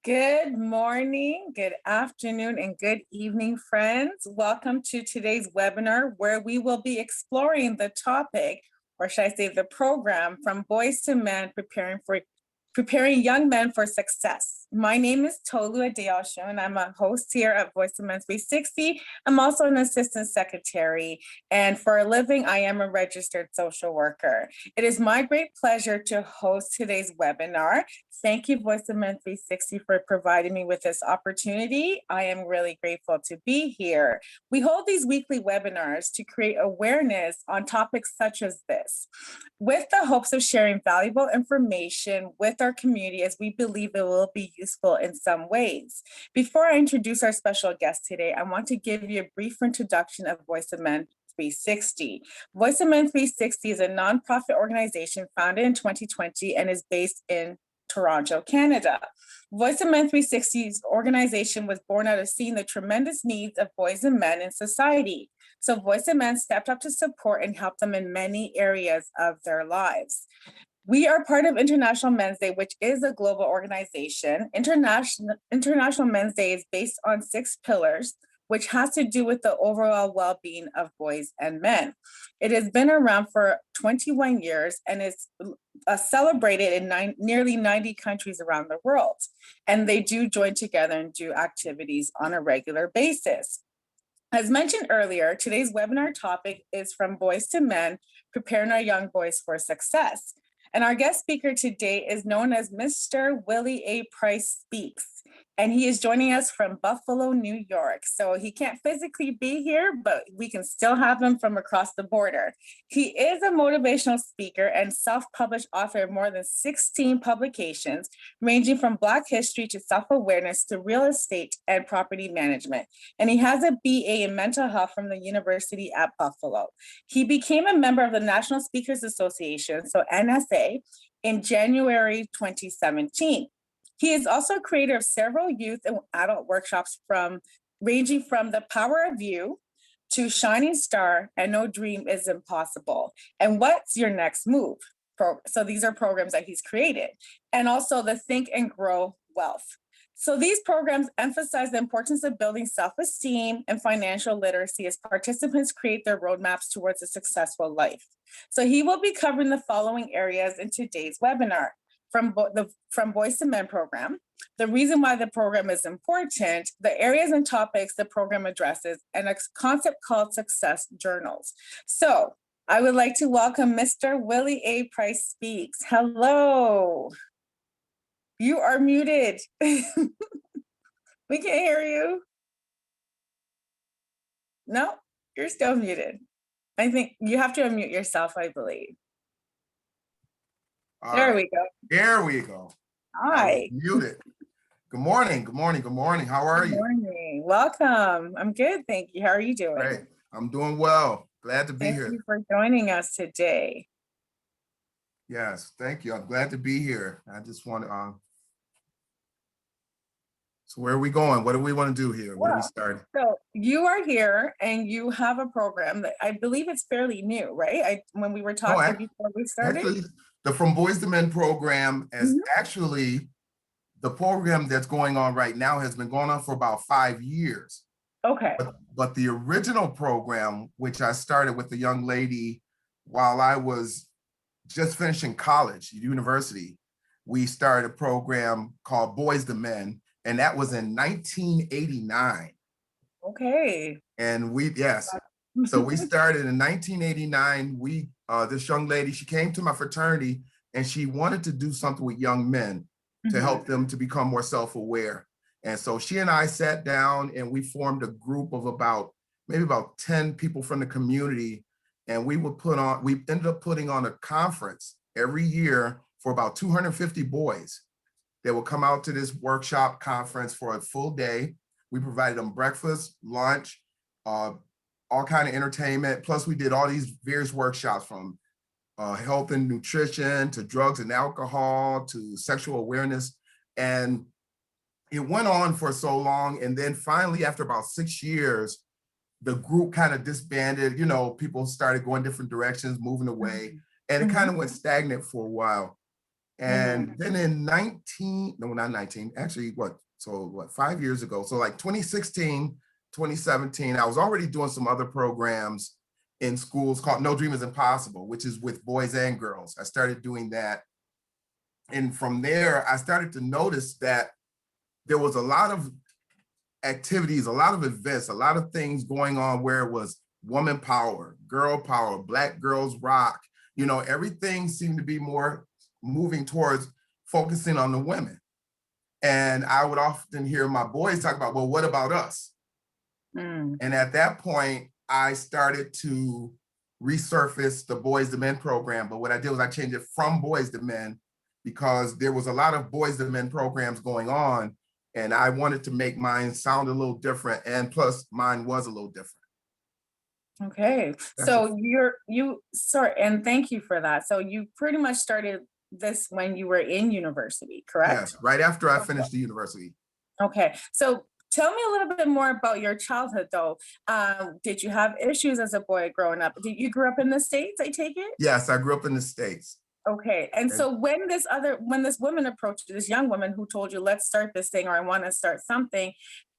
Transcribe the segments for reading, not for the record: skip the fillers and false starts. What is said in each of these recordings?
Good morning, good afternoon, and good evening, friends. Welcome to today's webinar where we will be exploring the topic, or should I say the program, From Boys to Men, Preparing Young Men for Success. My name is Tolu Adeosho, and I'm a host here at Voice of Men 360. I'm also an assistant secretary, and for a living, I am a registered social worker. It is my great pleasure to host today's webinar. Thank you, Voice of Men 360, for providing me with this opportunity. I am really grateful to be here. We hold these weekly webinars to create awareness on topics such as this, with the hopes of sharing valuable information with our community as we believe it will be useful in some ways. Before I introduce our special guest today, I want to give you a brief introduction of Voice of Men 360. Voice of Men 360 is a nonprofit organization founded in 2020 and is based in Toronto, Canada. Voice of Men 360's organization was born out of seeing the tremendous needs of boys and men in society. So Voice of Men stepped up to support and help them in many areas of their lives. We are part of International Men's Day, which is a global organization. International Men's Day is based on 6 pillars, which has to do with the overall well-being of boys and men. It has been around for 21 years and is celebrated in nearly 90 countries around the world. And they do join together and do activities on a regular basis. As mentioned earlier, today's webinar topic is From Boys to Men, Preparing Our Young Boys for Success. And our guest speaker today is known as Mr. Willie A. Price Speaks, and he is joining us from Buffalo, New York. So he can't physically be here, but we can still have him from across the border. He is a motivational speaker and self-published author of more than 16 publications, ranging from Black history to self-awareness to real estate and property management. And he has a BA in mental health from the University at Buffalo. He became a member of the National Speakers Association, so NSA, in January 2017. He is also creator of several youth and adult workshops ranging from The Power of You to Shining Star and No Dream is Impossible. And What's Your Next Move? So these are programs that he's created. And also the Think and Grow Wealth. So these programs emphasize the importance of building self-esteem and financial literacy as participants create their roadmaps towards a successful life. So he will be covering the following areas in today's webinar: From Boys to Men program, the reason why the program is important, the areas and topics the program addresses, and a concept called Success Journals. So I would like to welcome Mr. Willie A. Price Speaks. Hello. You are muted. We can't hear you. No, you're still muted. I think you have to unmute yourself, I believe. There we go. There we go. Hi. Muted. Good morning. Good morning. Good morning. How are you? Good morning. Welcome. I'm good. Thank you. How are you doing? Great. I'm doing well. Glad to be here. Thank you for joining us today. Yes, thank you. I'm glad to be here. I just want to, so where are we going? What do we want to do here? What are we starting? So you are here and you have a program that I believe it's fairly new, right? When we were talking before we started. Actually, the From Boys to Men program is actually the program that's going on right now has been going on for about 5 years. Okay. But the original program, which I started with a young lady while I was just finishing college, university, we started a program called Boys to Men, and that was in 1989. Okay. And so we started in 1989. This young lady, she came to my fraternity and she wanted to do something with young men to help them to become more self-aware. And so she and I sat down and we formed a group of maybe about 10 people from the community. And we ended up putting on a conference every year for about 250 boys. They would come out to this workshop conference for a full day. We provided them breakfast, lunch, all kind of entertainment. Plus we did all these various workshops from health and nutrition to drugs and alcohol to sexual awareness. And it went on for so long. And then finally, after about 6 years, the group kind of disbanded. People started going different directions, moving away, and it kind of went stagnant for a while. And then in 19, no, not 19, actually, 5 years ago? So like 2016, 2017, I was already doing some other programs in schools called No Dream is Impossible, which is with boys and girls. I started doing that. And from there, I started to notice that there was a lot of activities, a lot of events, a lot of things going on where it was woman power, Black girls rock. Everything seemed to be more moving towards focusing on the women. And I would often hear my boys talk about, well, what about us? And at that point, I started to resurface the Boys to Men program. But what I did was I changed it from Boys to Men because there was a lot of Boys to Men programs going on. And I wanted to make mine sound a little different. And plus, mine was a little different. Okay. So sorry, and thank you for that. So you pretty much started this when you were in university, correct? Yes, right after I finished the university. Okay. So tell me a little bit more about your childhood, though. Did you have issues as a boy growing up? Did you grew up in the States, I take it? Yes, I grew up in the States. Okay. And so when this woman approached you, this young woman who told you, let's start this thing, or I want to start something,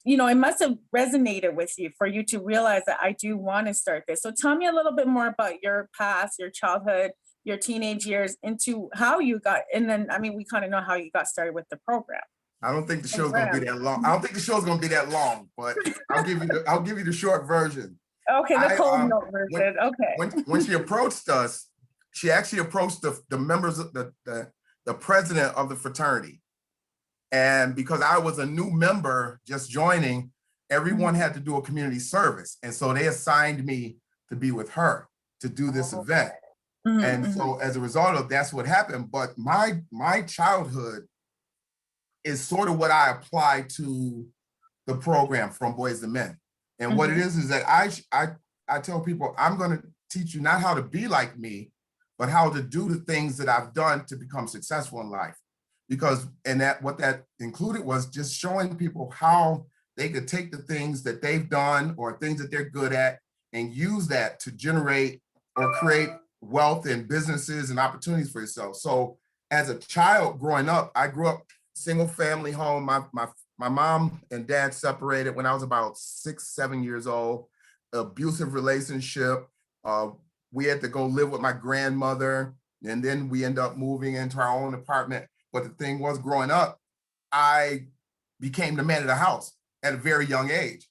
it must have resonated with you for you to realize that I do want to start this. So tell me a little bit more about your past, your childhood, your teenage years, into how you got, and then, we kind of know how you got started with the program. I don't think the show's going to be that long. I don't think the show's going to be that long, but I'll give you the short version. Okay, the cold note version. Okay. When she approached us, she actually approached the members of the president of the fraternity. And because I was a new member just joining, everyone had to do a community service. And so they assigned me to be with her to do this event. And so as a result of that's what happened. But my childhood is sort of what I apply to the program from Boys to Men. And what it is that I tell people, I'm going to teach you not how to be like me, but how to do the things that I've done to become successful in life. What that included was just showing people how they could take the things that they've done or things that they're good at and use that to generate or create wealth and businesses and opportunities for yourself. So as a child growing up, I grew up single family home. My mom and dad separated when I was about 6, 7 years old, abusive relationship. We had to go live with my grandmother, and then we ended up moving into our own apartment. But the thing was, growing up, I became the man of the house at a very young age.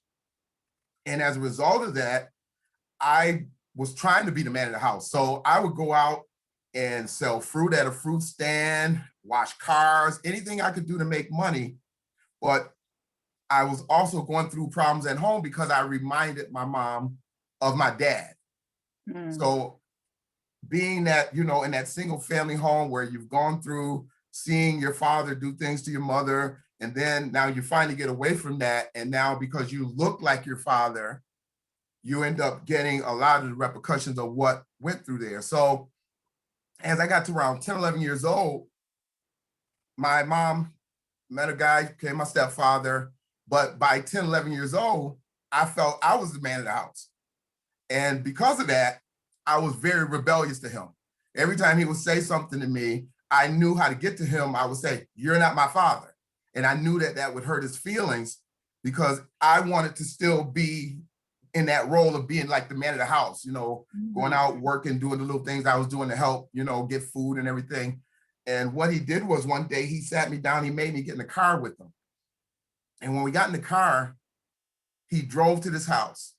And as a result of that, I was trying to be the man of the house. So I would go out and sell fruit at a fruit stand, wash cars, anything I could do to make money. But I was also going through problems at home because I reminded my mom of my dad. So being that, in that single family home where you've gone through seeing your father do things to your mother, and then now you finally get away from that. And now because you look like your father, you end up getting a lot of the repercussions of what went through there. So as I got to around 10, 11 years old, my mom met a guy, became my stepfather. But by 10, 11 years old, I felt I was the man of the house. And because of that, I was very rebellious to him. Every time he would say something to me, I knew how to get to him. I would say, "You're not my father." And I knew that that would hurt his feelings because I wanted to still be in that role of being like the man of the house, going out working, doing the little things I was doing to help, get food and everything. And what he did was one day he sat me down, he made me get in the car with him. And when we got in the car, he drove to this house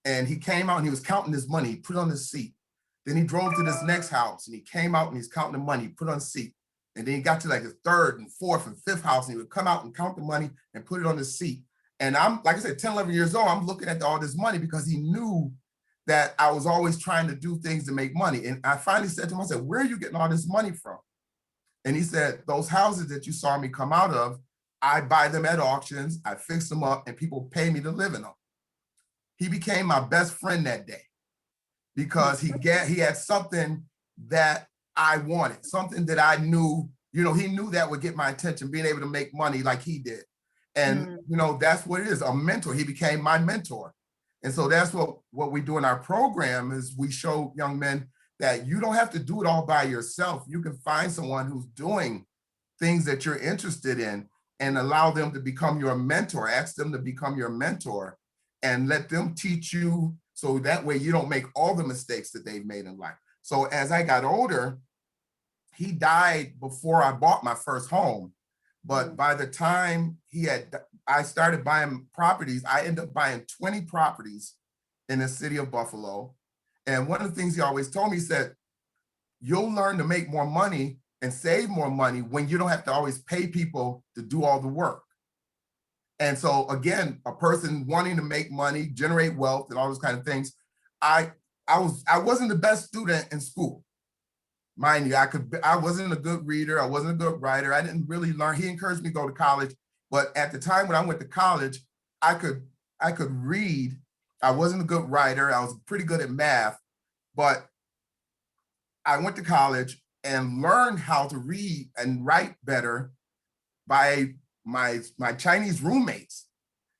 and he came out and he was counting his money, he put it on his seat. Then he drove to this next house and he came out and he's counting the money, put it on the seat. And then he got to like his third and fourth and fifth house and he would come out and count the money and put it on the seat. And I'm, like I said, 10, 11 years old, I'm looking at all this money because he knew that I was always trying to do things to make money. And I finally said to him, I said, "Where are you getting all this money from?" And he said, "Those houses that you saw me come out of, I buy them at auctions, I fix them up, and people pay me to live in them." He became my best friend that day because he had something that I wanted, something that I knew, he knew that would get my attention, being able to make money like he did. And, that's what it is, a mentor. He became my mentor. And so that's what we do in our program is we show young men that you don't have to do it all by yourself. You can find someone who's doing things that you're interested in and allow them to become your mentor. Ask them to become your mentor and let them teach you, so that way you don't make all the mistakes that they've made in life. So as I got older, he died before I bought my first home. But by the time I started buying properties, I ended up buying 20 properties in the city of Buffalo. And one of the things he always told me, he said, you'll learn to make more money and save more money when you don't have to always pay people to do all the work. And so again, a person wanting to make money, generate wealth and all those kind of things, I wasn't the best student in school. Mind you, I wasn't a good reader. I wasn't a good writer. I didn't really learn. He encouraged me to go to college. But at the time when I went to college, I could read. I wasn't a good writer. I was pretty good at math, but I went to college and learned how to read and write better by my Chinese roommates.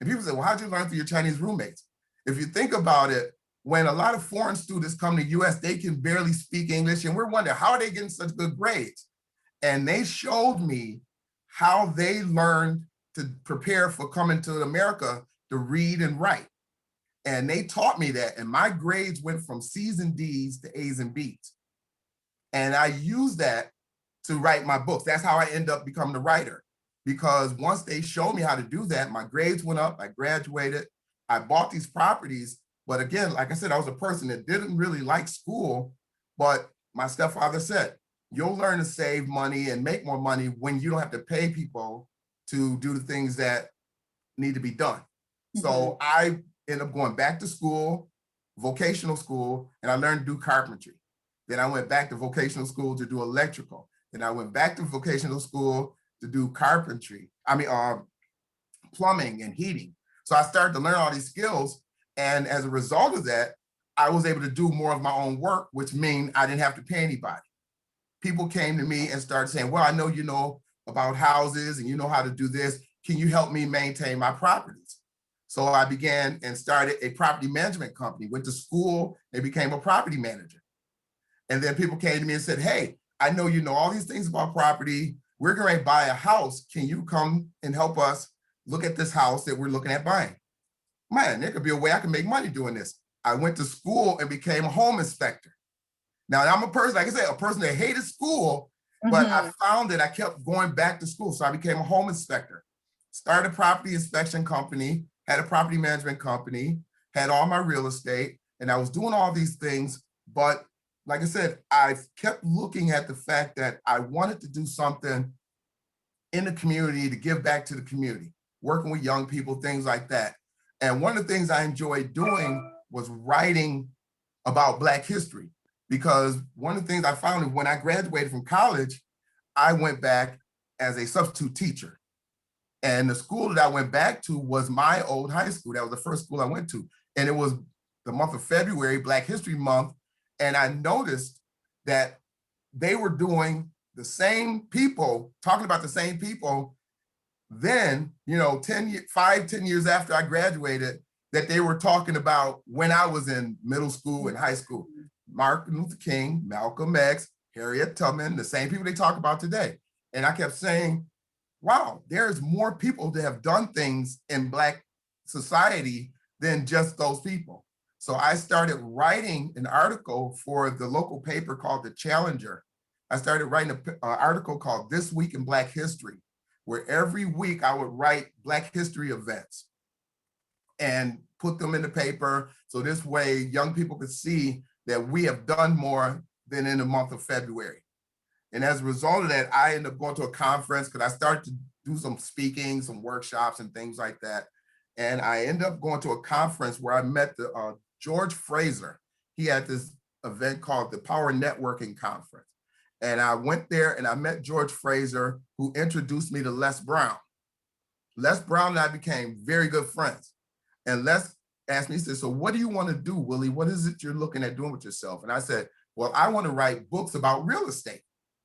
And people say, well, how'd you learn through your Chinese roommates? If you think about it, when a lot of foreign students come to US, they can barely speak English, and we're wondering, how are they getting such good grades? And they showed me how they learned to prepare for coming to America to read and write. And they taught me that, and my grades went from C's and D's to A's and B's. And I used that to write my books. That's how I ended up becoming a writer, because once they showed me how to do that, my grades went up, I graduated, I bought these properties. But again, like I said, I was a person that didn't really like school, but my stepfather said, you'll learn to save money and make more money when you don't have to pay people to do the things that need to be done. Mm-hmm. So I ended up going back to school, vocational school, and I learned to do carpentry. Then I went back to vocational school to do electrical. Then I went back to vocational school to do plumbing and heating. So I started to learn all these skills. And as a result of that, I was able to do more of my own work, which means I didn't have to pay anybody. People came to me and started saying, well, I know you know about houses and you know how to do this. Can you help me maintain my properties? So I began and started a property management company, went to school and became a property manager. And then people came to me and said, hey, I know you know all these things about property. We're going to buy a house. Can you come and help us look at this house that we're looking at buying? Man, there could be a way I can make money doing this. I went to school and became a home inspector. Now, I'm a person, like I said, a person that hated school, but I found that I kept going back to school. So I became a home inspector, started a property inspection company, had a property management company, had all my real estate, and I was doing all these things. But like I said, I kept looking at the fact that I wanted to do something in the community to give back to the community, working with young people, things like that. And one of the things I enjoyed doing was writing about Black history, because one of the things I found is when I graduated from college, I went back as a substitute teacher. And the school that I went back to was my old high school. That was the first school I went to. And it was the month of February, Black History Month. And I noticed that they were doing the same people, talking about the same people then, 10 years after I graduated, that they were talking about when I was in middle school and high school. Martin Luther King, Malcolm X, Harriet Tubman, the same people they talk about today. And I kept saying, wow, there's more people that have done things in Black society than just those people. So I started writing an article for the local paper called The Challenger. I started writing an article called This Week in Black History, where every week I would write Black history events and put them in the paper. So this way young people could see that we have done more than in the month of February. And as a result of that, I ended up going to a conference because I started to do some speaking, some workshops and things like that. And I ended up going to a conference where I met George Fraser. He had this event called the Power Networking Conference. And I went there and I met George Fraser, who introduced me to Les Brown. Les Brown and I became very good friends. And Les asked me, he said, so what do you want to do, Willie? What is it you're looking at doing with yourself? And I said, well, I want to write books about real estate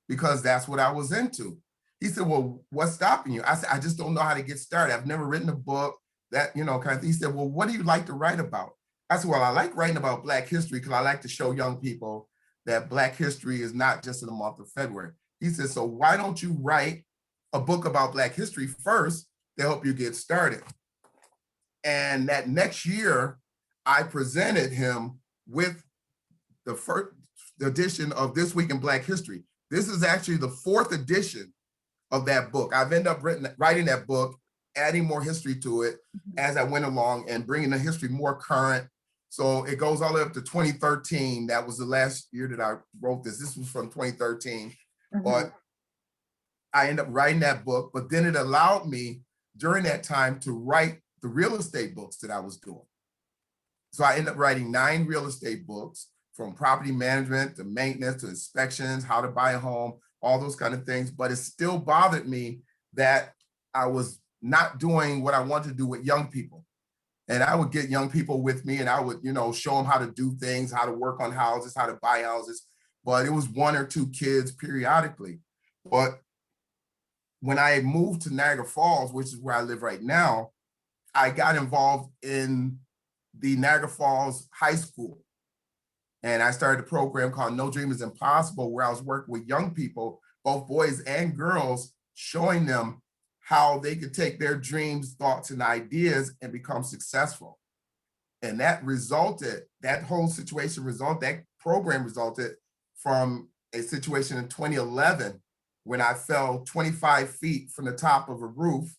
because that's what I was into. He said, well, what's stopping you? I said, I just don't know how to get started. I've never written a book, that, kind of thing. He said, well, what do you like to write about? I said, well, I like writing about Black history because I like to show young people that Black history is not just in the month of February. He said, so why don't you write a book about Black history first to help you get started? And that next year, I presented him with the first edition of This Week in Black History. This is actually the 4th edition of that book. I've ended up writing that book, adding more history to it as I went along and bringing the history more current. So it goes all the way up to 2013. That was the last year that I wrote this. This was from 2013. But I ended up writing that book, but then it allowed me during that time to write the real estate books that I was doing. So I ended up writing 9 real estate books, from property management to maintenance to inspections, how to buy a home, all those kind of things. But it still bothered me that I was not doing what I wanted to do with young people. And I would get young people with me and I would, show them how to do things, how to work on houses, how to buy houses. But it was 1 or 2 kids periodically. But when I moved to Niagara Falls, which is where I live right now, I got involved in the Niagara Falls High School. And I started a program called No Dream is Impossible, where I was working with young people, both boys and girls, showing them how they could take their dreams, thoughts, and ideas and become successful. And that program resulted from a situation in 2011 when I fell 25 feet from the top of a roof,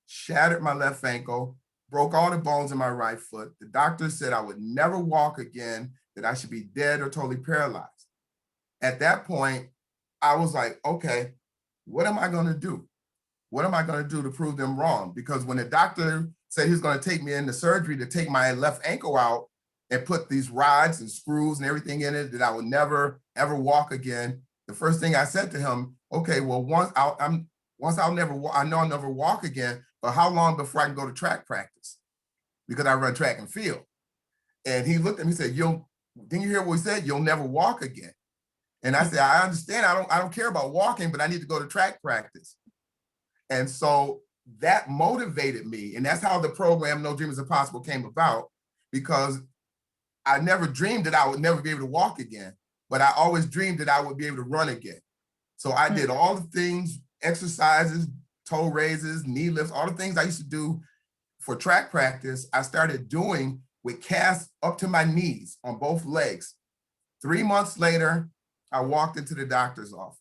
shattered my left ankle, broke all the bones in my right foot. The doctor said I would never walk again, that I should be dead or totally paralyzed. At that point, I was like, okay, what am I going to do? What am I going to do to prove them wrong? Because when the doctor said he was going to take me into surgery to take my left ankle out and put these rods and screws and everything in it, that I would never, ever walk again, the first thing I said to him, okay, well, I know I'll never walk again, but how long before I can go to track practice? Because I run track and field. And he looked at me and said, didn't you hear what he said? You'll never walk again. And I said, I understand. I don't care about walking, but I need to go to track practice. And so that motivated me. And that's how the program No Dream is Impossible came about, because I never dreamed that I would never be able to walk again, but I always dreamed that I would be able to run again. So I did all the things, exercises, toe raises, knee lifts, all the things I used to do for track practice, I started doing with casts up to my knees on both legs. 3 months later, I walked into the doctor's office.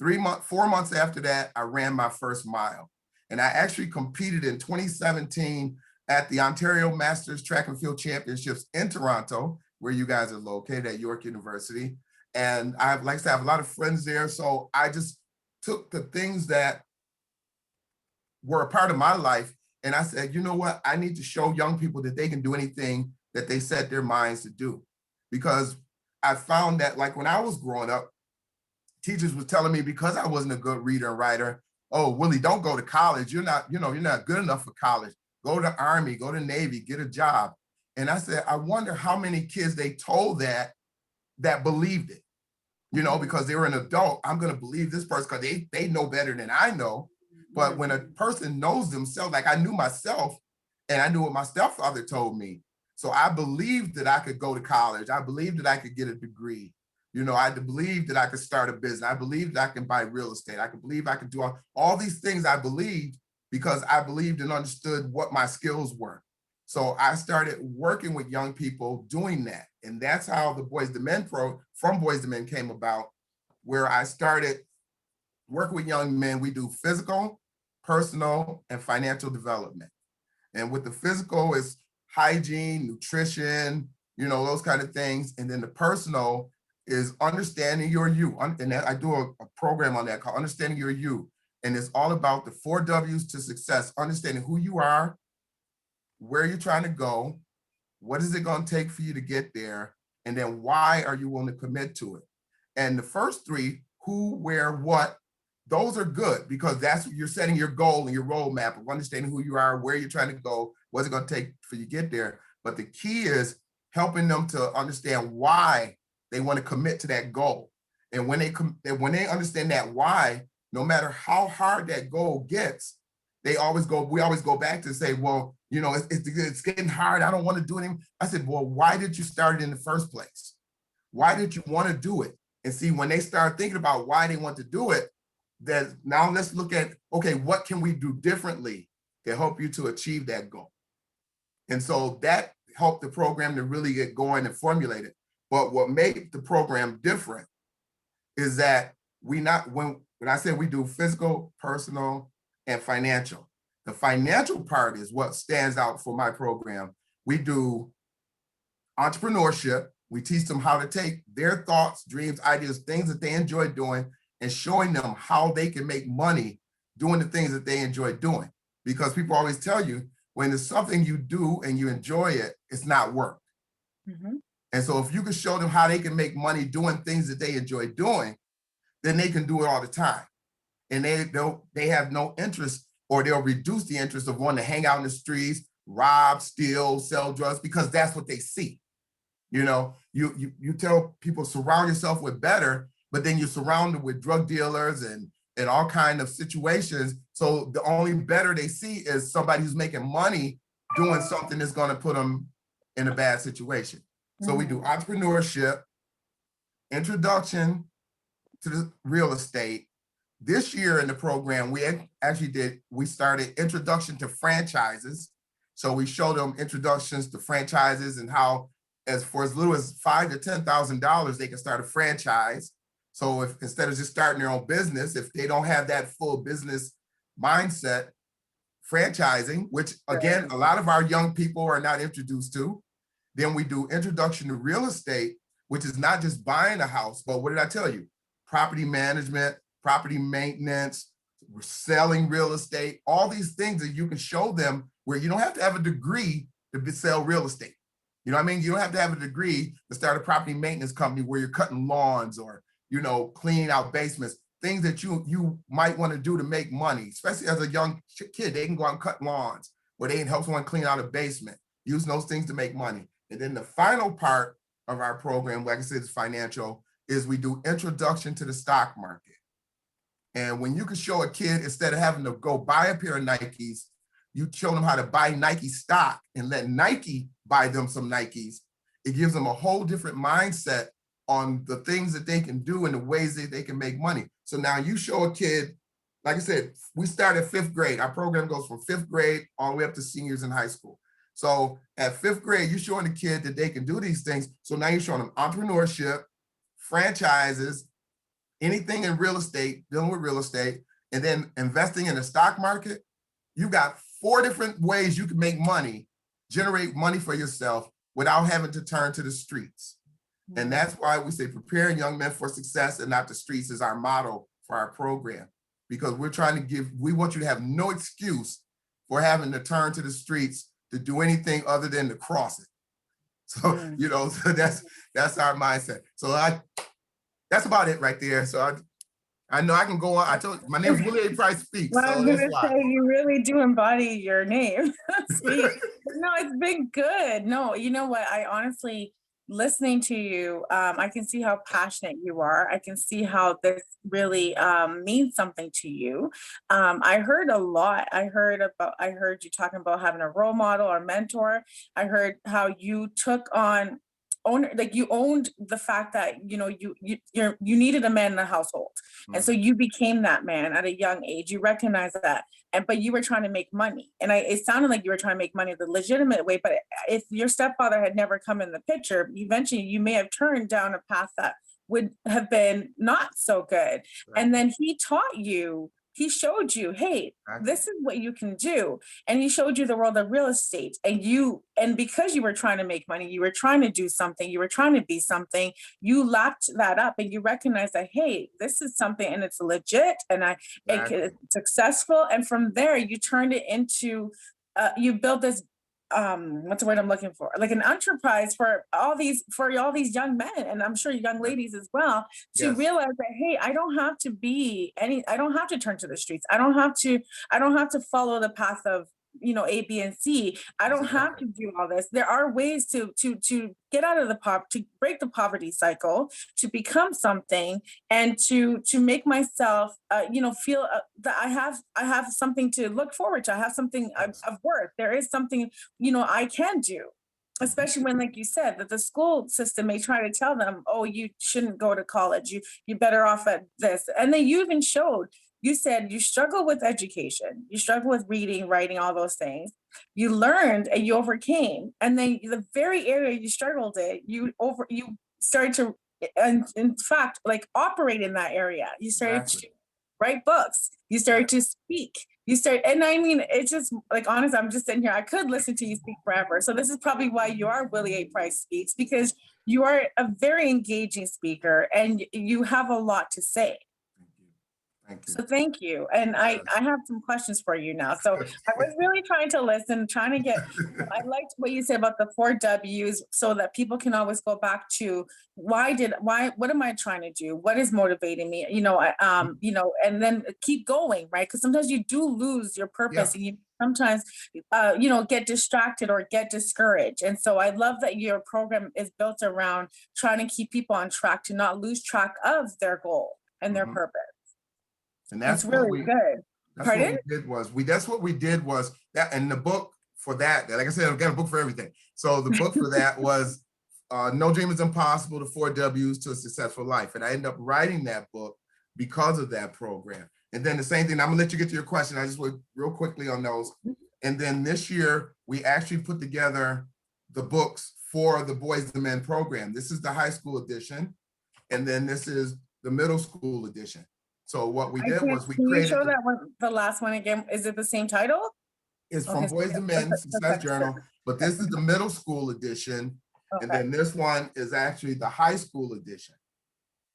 4 months after that, I ran my first mile. And I actually competed in 2017 at the Ontario Masters Track and Field Championships in Toronto, where you guys are located at York University. And I have a lot of friends there. So I just took the things that were a part of my life, and I said, you know what? I need to show young people that they can do anything that they set their minds to do. Because I found that, like, when I was growing up, teachers was telling me, because I wasn't a good reader and writer, oh, Willie, don't go to college. You're not good enough for college. Go to the Army, go to Navy, get a job. And I said, I wonder how many kids they told that believed it, because they were an adult. I'm going to believe this person because they know better than I know. But when a person knows themselves, like I knew myself and I knew what my stepfather told me. So I believed that I could go to college. I believed that I could get a degree. I believed that I could start a business. I believed that I can buy real estate. I could believe I could do all these things. I believed because I believed and understood what my skills were. So I started working with young people doing that. And that's how the Boys to Men from Boys to Men came about, where I started working with young men. We do physical, personal, and financial development. And with the physical is hygiene, nutrition, those kind of things. And then the personal is understanding your you. And I do a program on that called Understanding Your You. And it's all about the 4 W's to success, understanding who you are, where you're trying to go, what is it going to take for you to get there, and then why are you willing to commit to it? And the first 3, who, where, what, those are good, because that's you're setting your goal and your roadmap of understanding who you are, where you're trying to go, what's it going to take for you to get there. But the key is helping them to understand why they want to commit to that goal. And when they understand that why, no matter how hard that goal gets, we always go back to say, well, it's getting hard. I don't want to do anything. I said, well, why did you start it in the first place? Why did you want to do it? And see, when they start thinking about why they want to do it, then now let's look at, okay, what can we do differently to help you to achieve that goal? And so that helped the program to really get going and formulated. But what made the program different is that when I said we do physical, personal, and financial, the financial part is what stands out for my program. We do entrepreneurship. We teach them how to take their thoughts, dreams, ideas, things that they enjoy doing, and showing them how they can make money doing the things that they enjoy doing. Because people always tell you, when it's something you do and you enjoy it, it's not work. Mm-hmm. And so if you can show them how they can make money doing things that they enjoy doing, then they can do it all the time. And they have no interest, or they'll reduce the interest of wanting to hang out in the streets, rob, steal, sell drugs, because that's what they see. You know, you tell people surround yourself with better, but then you're surrounded with drug dealers and all kinds of situations. So the only better they see is somebody who's making money doing something that's going to put them in a bad situation. Mm-hmm. So we do entrepreneurship, introduction to the real estate. This year in the program, we started introduction to franchises. So we showed them introductions to franchises and how, for as little as $5,000 to $10,000, they can start a franchise. So if instead of just starting their own business, if they don't have that full business mindset, franchising, which again, a lot of our young people are not introduced to. Then we do introduction to real estate, which is not just buying a house, but what did I tell you? Property management, property maintenance, selling real estate, all these things that you can show them where you don't have to have a degree to sell real estate. You know what I mean? You don't have to have a degree to start a property maintenance company where you're cutting lawns or, cleaning out basements, things that you might want to do to make money, especially as a young kid. They can go out and cut lawns, or they can help someone clean out a basement, using those things to make money. And then the final part of our program, like I said, is financial, is we do introduction to the stock market. And when you can show a kid, instead of having to go buy a pair of Nikes, you show them how to buy Nike stock and let Nike buy them some Nikes. It gives them a whole different mindset on the things that they can do and the ways that they can make money. So now you show a kid, like I said, we start at 5th grade. Our program goes from 5th grade all the way up to seniors in high school. So at 5th grade, you're showing the kid that they can do these things. So now you're showing them entrepreneurship, franchises, anything in real estate, dealing with real estate, and then investing in the stock market. You got 4 different ways you can make money, generate money for yourself without having to turn to the streets. And that's why we say preparing young men for success and not the streets is our motto for our program, because we want you to have no excuse for having to turn to the streets to do anything other than to cross it. So, so that's our mindset. So that's about it right there. So I know I can go on. I told you, my name is Willie Price Speaks. Well, I was going to say, you really do embody your name. Speak. No, it's been good. No, you know what? I honestly, listening to you, I can see how passionate you are. I can see how this really means something to you. I heard a lot. I heard you talking about having a role model or mentor. I heard how you took on you owned the fact that you needed a man in the household, and so you became that man at a young age. You recognized that, but you were trying to make money, and it sounded like you were trying to make money the legitimate way. But if your stepfather had never come in the picture, eventually you may have turned down a path that would have been not so good. Right. And then he taught you. He showed you, hey, this is what you can do. And he showed you the world of real estate. And because you were trying to make money, you were trying to do something, you were trying to be something, you lapped that up and you recognized that, hey, this is something and it's legit and it's successful. And from there, you turned it into, you built this, what's the word I'm looking for? Like an enterprise for all these young men, and I'm sure young ladies as well, to realize that, hey, I don't have to turn to the streets. I don't have to follow the path of, A, B, and C. I don't have to do all this. There are ways to get out of to break the poverty cycle, to become something, and to make myself, feel that I have something to look forward to. I have something of worth. There is something, I can do. especially when, like you said, that the school system may try to tell them, oh, you shouldn't go to college, you're better off at this. And then you even showed, you said you struggle with education, you struggle with reading, writing, all those things. You learned and you overcame, and then the very area you struggled in, you started to, and in fact, like, operate in that area. You started to Exactly. write books, you started to speak, you start, and I mean, it's just like, honest, I'm just sitting here, I could listen to you speak forever. So this is probably why you are Willie A. Price Speaks, because you are a very engaging speaker and you have a lot to say. Thank you. Thank you. So thank you. And I have some questions for you now. So I was really trying to listen, trying to get, I liked what you said about the 4 W's, so that people can always go back to what am I trying to do? What is motivating me? And then keep going, right? Because sometimes you do lose your purpose, Yeah. and you sometimes, get distracted or get discouraged. And so I love that your program is built around trying to keep people on track, to not lose track of their goal and their Mhm. purpose. And It's that's what really we good. that's what Pardon? we did was that, and the book for that, like I said, I've got a book for everything. So the book for that was No Dream is Impossible, the 4 W's to a Successful Life. And I ended up writing that book because of that program. And then the same thing, I'm gonna let you get to your question. I just went real quickly on those. And then this year, we actually put together the books for the Boys and Men program. This is the high school edition. And then this is the middle school edition. So what we did was we Can you created show that one, the last one again? Is it the same title? it's from Okay, Boys and Men Success Journal, but this is the middle school edition. And okay. then this one is actually the high school edition.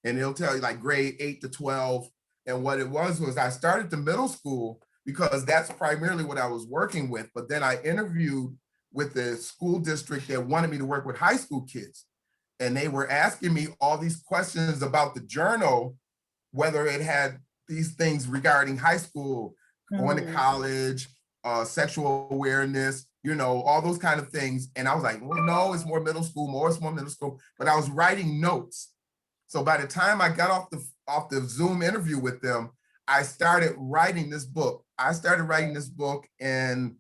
And it'll tell you like grade 8 to 12. And what it was I started the middle school because that's primarily what I was working with. But then I interviewed with the school district that wanted me to work with high school kids. And they were asking me all these questions about the journal, whether it had these things regarding high school, going to college, sexual awareness, all those kind of things. And I was like, well, no, it's more middle school, it's more middle school. But I was writing notes. So by the time I got off the Zoom interview with them, I started writing this book. I started writing this book in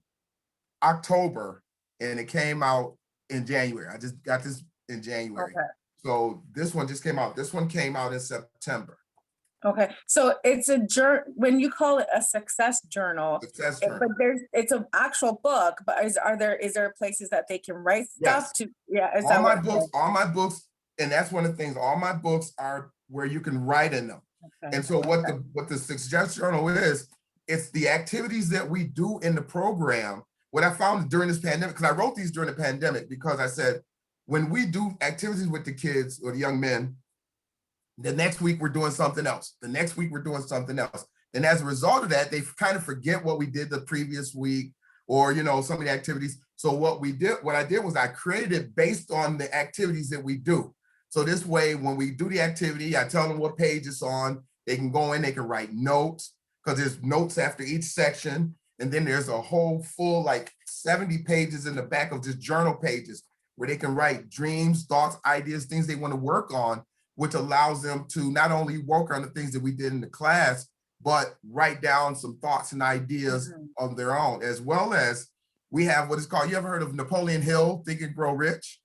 October, and it came out in January. I just got this in January. Okay. So this one just came out. This one came out in September. Okay. So it's a when you call it a success journal, Success journal. but it's an actual book, but is there places that they can write stuff Yes. to? Yeah. All my books, and that's one of the things, all my books are where you can write in them. Okay. And so what the success journal is, it's the activities that we do in the program. What I found during this pandemic, because I wrote these during the pandemic, because I said, when we do activities with the kids or the young men, the next week we're doing something else. The next week we're doing something else. And as a result of that, they kind of forget what we did the previous week, or some of the activities. So what I did was I created it based on the activities that we do. So this way, when we do the activity, I tell them what page it's on. They can go in, they can write notes, because there's notes after each section. And then there's a whole full, like 70 pages in the back of just journal pages where they can write dreams, thoughts, ideas, things they want to work on, which allows them to not only work on the things that we did in the class, but write down some thoughts and ideas of their own, as well as we have what is called, you ever heard of Napoleon Hill, Think and Grow Rich?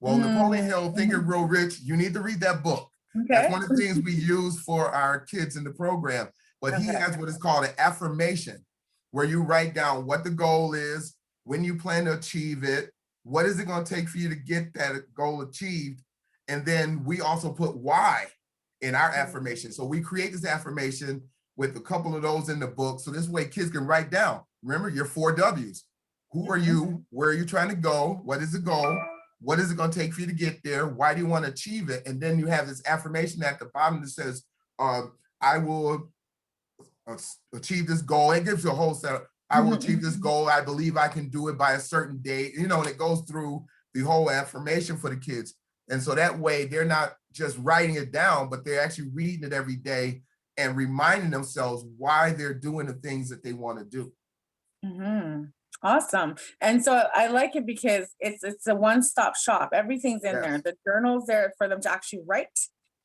Well, Napoleon Hill, Think and Grow Rich, you need to read that book. Okay. That's one of the things we use for our kids in the program. But he has what is called an affirmation, where you write down what the goal is, when you plan to achieve it, what is it going to take for you to get that goal achieved? And then we also put why in our affirmation. So we create this affirmation with a couple of those in the book. So this way kids can write down, remember your 4 W's. Who are you? Where are you trying to go? What is the goal? What is it going to take for you to get there? Why do you want to achieve it? And then you have this affirmation at the bottom that says, I will achieve this goal. It gives you a whole set of, I will achieve this goal. I believe I can do it by a certain date, and it goes through the whole affirmation for the kids. And so that way they're not just writing it down, but they're actually reading it every day and reminding themselves why they're doing the things that they want to do. Awesome. And so I like it because it's a one-stop shop. Everything's in there. The journal's there for them to actually write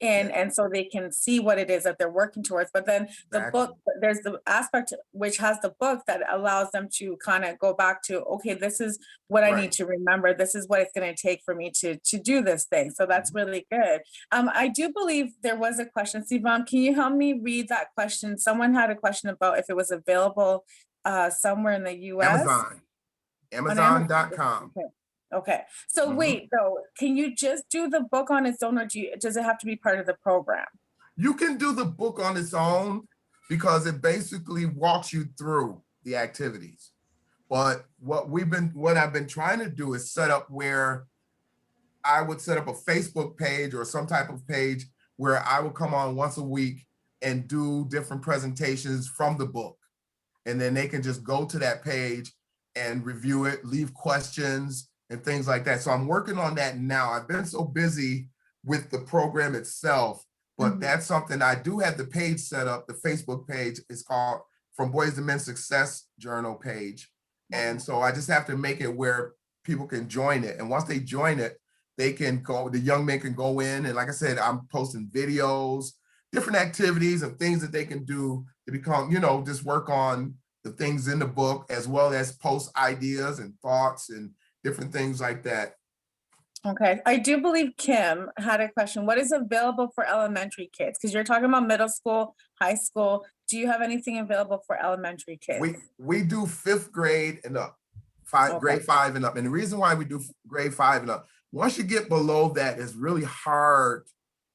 and so they can see what it is that they're working towards. But then the book, there's the aspect which has the book that allows them to kind of go back to, okay, this is what I need to remember. This is what it's going to take for me to do this thing. So that's really good. I do believe there was a question. Sivan, can you help me read that question? Someone had a question about if it was available somewhere in the US. Amazon.com. Okay. So wait, though, can you just do the book on its own, or does it have to be part of the program? You can do the book on its own because it basically walks you through the activities. But what I've been trying to do is set up where I would set up a Facebook page or some type of page where I would come on once a week and do different presentations from the book. And then they can just go to that page and review it, leave questions and things like that. So I'm working on that now. I've been so busy with the program itself, but that's something I do have the page set up. The Facebook page is called From Boys to Men Success Journal page. And so I just have to make it where people can join it. And once they join it, they can go, the young men can go in. And like I said, I'm posting videos, different activities and things that they can do to become, just work on the things in the book, as well as post ideas and thoughts and different things like that. Okay, I do believe Kim had a question. What is available for elementary kids? Because you're talking about middle school, high school. Do you have anything available for elementary kids? We do 5th grade and up, grade 5 and up. And the reason why we do grade 5 and up, once you get below that, it's really hard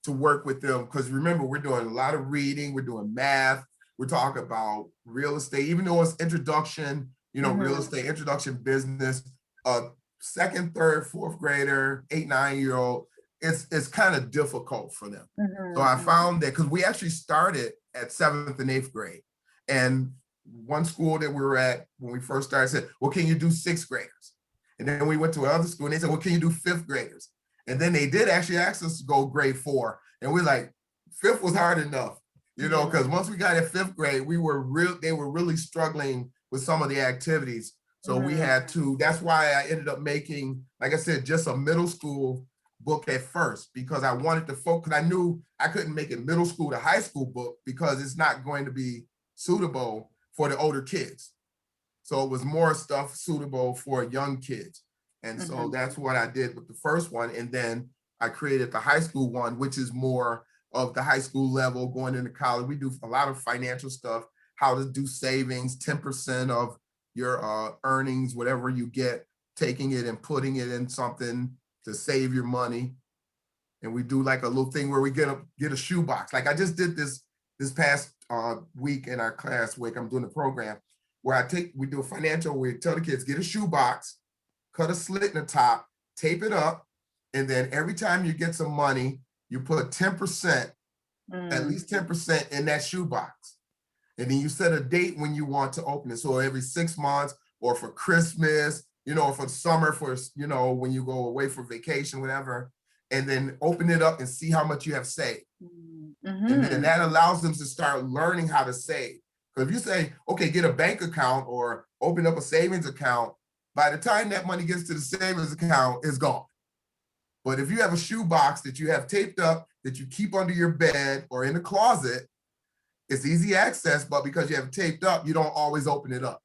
to work with them. Because remember, we're doing a lot of reading, we're doing math, we're talking about real estate, even though it's introduction, real estate, introduction business, 2nd, 3rd, 4th grader, 8, 9-year-old, it's kind of difficult for them. So I found that, because we actually started at 7th and 8th grade. And one school that we were at when we first started said, well, can you do 6th graders? And then we went to another school and they said, well, can you do 5th graders? And then they did actually ask us to go grade 4. And we're like, 5th was hard enough, because once we got at 5th grade, they were really struggling with some of the activities. So we had to, that's why I ended up making, like I said, just a middle school book at first, because I wanted to focus. I knew I couldn't make it middle school to high school book because it's not going to be suitable for the older kids. So it was more stuff suitable for young kids. And so that's what I did with the first one. And then I created the high school one, which is more of the high school level going into college. We do a lot of financial stuff, how to do savings, 10% of your earnings, whatever you get, taking it and putting it in something to save your money. And we do like a little thing where we get a shoebox. Like I just did this past week in our class week. I'm doing a program where we do a financial, we tell the kids, get a shoebox, cut a slit in the top, tape it up, and then every time you get some money, you put 10%, at least 10% in that shoebox. And then you set a date when you want to open it. So every 6 months, or for Christmas, or for summer, for, when you go away for vacation, whatever, and then open it up and see how much you have saved. And then that allows them to start learning how to save. Because if you say, okay, get a bank account or open up a savings account, by the time that money gets to the savings account, it's gone. But if you have a shoebox that you have taped up, that you keep under your bed or in the closet, it's easy access, but because you have it taped up, you don't always open it up.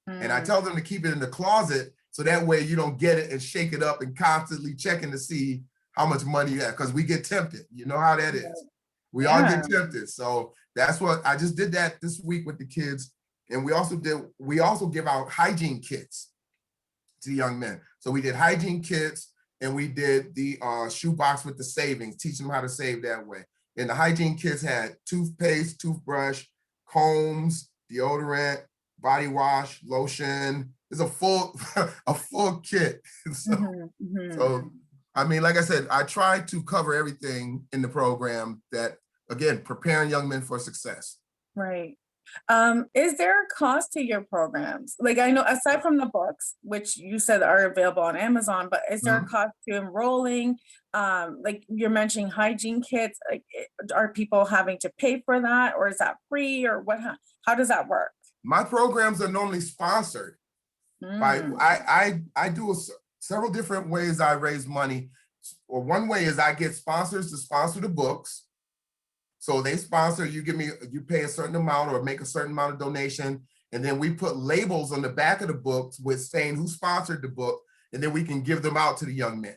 And I tell them to keep it in the closet so that way you don't get it and shake it up and constantly checking to see how much money you have, because we get tempted. You know how that is. We all get tempted. So that's what I just did that this week with the kids. And we also give out hygiene kits to young men. So we did hygiene kits and we did the shoebox with the savings, teach them how to save that way. And the hygiene kits had toothpaste, toothbrush, combs, deodorant, body wash, lotion. It's a full kit. So, I mean, like I said, I try to cover everything in the program that, again, preparing young men for success. Right. Is there a cost to your programs? Like, I know aside from the books, which you said are available on Amazon, but is there a cost to enrolling? Like you're mentioning hygiene kits, like are people having to pay for that, or is that free, or what, how does that work? My programs are normally sponsored by, I do several different ways I raise money. Or one way is I get sponsors to sponsor the books. So they sponsor, you pay a certain amount or make a certain amount of donation. And then we put labels on the back of the books with saying who sponsored the book. And then we can give them out to the young men.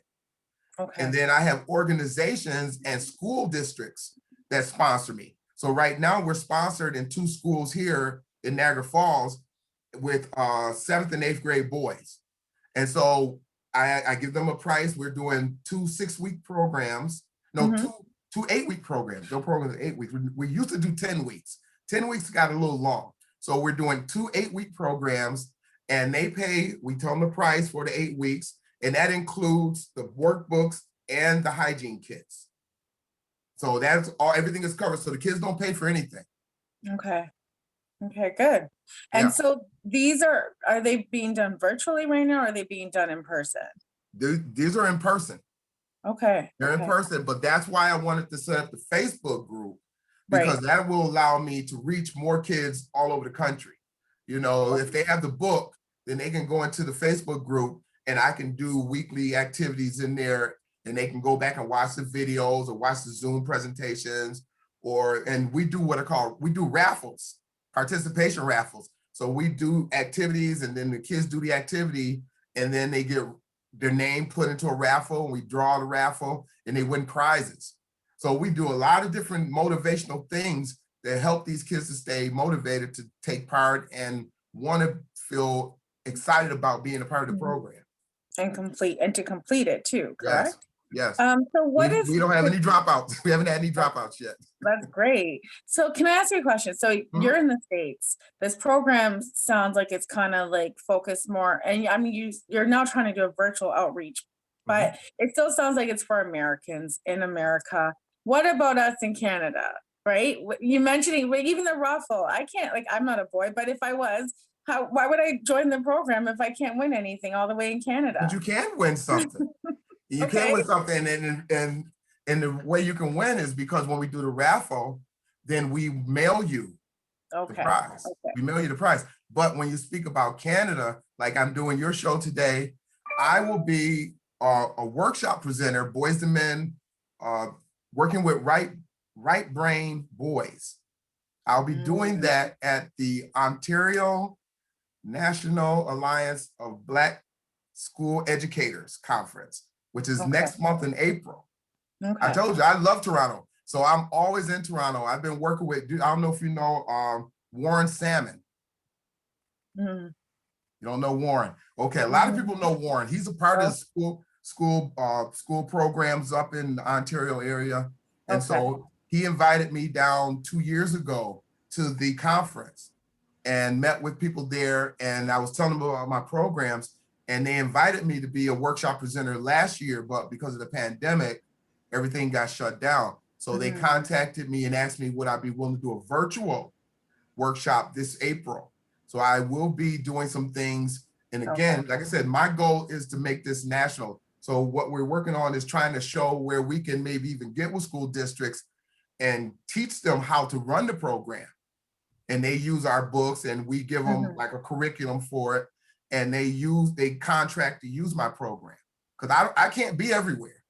Okay. And then I have organizations and school districts that sponsor me. So right now we're sponsored in 2 schools here in Niagara Falls with 7th and 8th grade boys. And so I give them a price. We're doing 2 6-week programs. No, two 8-week programs. No programs are 8 weeks. We used to do 10 weeks. 10 weeks got a little long. So we're doing 2 8-week programs, and they pay, we tell them the price for the 8 weeks, and that includes the workbooks and the hygiene kits. So that's all, everything is covered. So the kids don't pay for anything. Okay. Okay, good. And Yeah. so these are they being done virtually right now, or are they being done in person? These are in person. Okay. They're okay. in person, but that's why I wanted to set up the Facebook group, because that will allow me to reach more kids all over the country. You know, if they have the book, then they can go into the Facebook group and I can do weekly activities in there, and they can go back and watch the videos or watch the Zoom presentations, and we do we do raffles, participation raffles. So we do activities, and then the kids do the activity, and then they get their name put into a raffle, and we draw the raffle, and they win prizes. So we do a lot of different motivational things that help these kids to stay motivated to take part and want to feel excited about being a part of the program. And to complete it too, correct? Yes. So we don't have any dropouts. We haven't had any dropouts yet. That's great. So can I ask you a question? So you're in the States. This program sounds like it's kind of like focused more, and I mean, you're now trying to do a virtual outreach, but it still sounds like it's for Americans in America. What about us in Canada, right? You mentioning even the raffle. I can't, like, I'm not a boy, but if I was, why would I join the program if I can't win anything all the way in Canada? But you can win something. You can win something, and the way you can win is because when we do the raffle, then we mail you the prize. We mail you the prize. But when you speak about Canada, like I'm doing your show today, I will be a workshop presenter, boys to men, working with right brain boys. I'll be doing that at the Ontario National Alliance of Black School Educators Conference, which is next month in April. I told you, I love Toronto. So I'm always in Toronto. I've been working with, I don't know if you know Warren Salmon. You don't know Warren? Okay, a lot of people know Warren. He's a part of the school programs up in the Ontario area. And so he invited me down 2 years ago to the conference and met with people there. And I was telling them about my programs, and they invited me to be a workshop presenter last year, but because of the pandemic, everything got shut down. So they contacted me and asked me would I be willing to do a virtual workshop this April. So I will be doing some things. And again, like I said, my goal is to make this national. So what we're working on is trying to show where we can maybe even get with school districts and teach them how to run the program. And they use our books, and we give them like a curriculum for it. And they contract to use my program, because I can't be everywhere.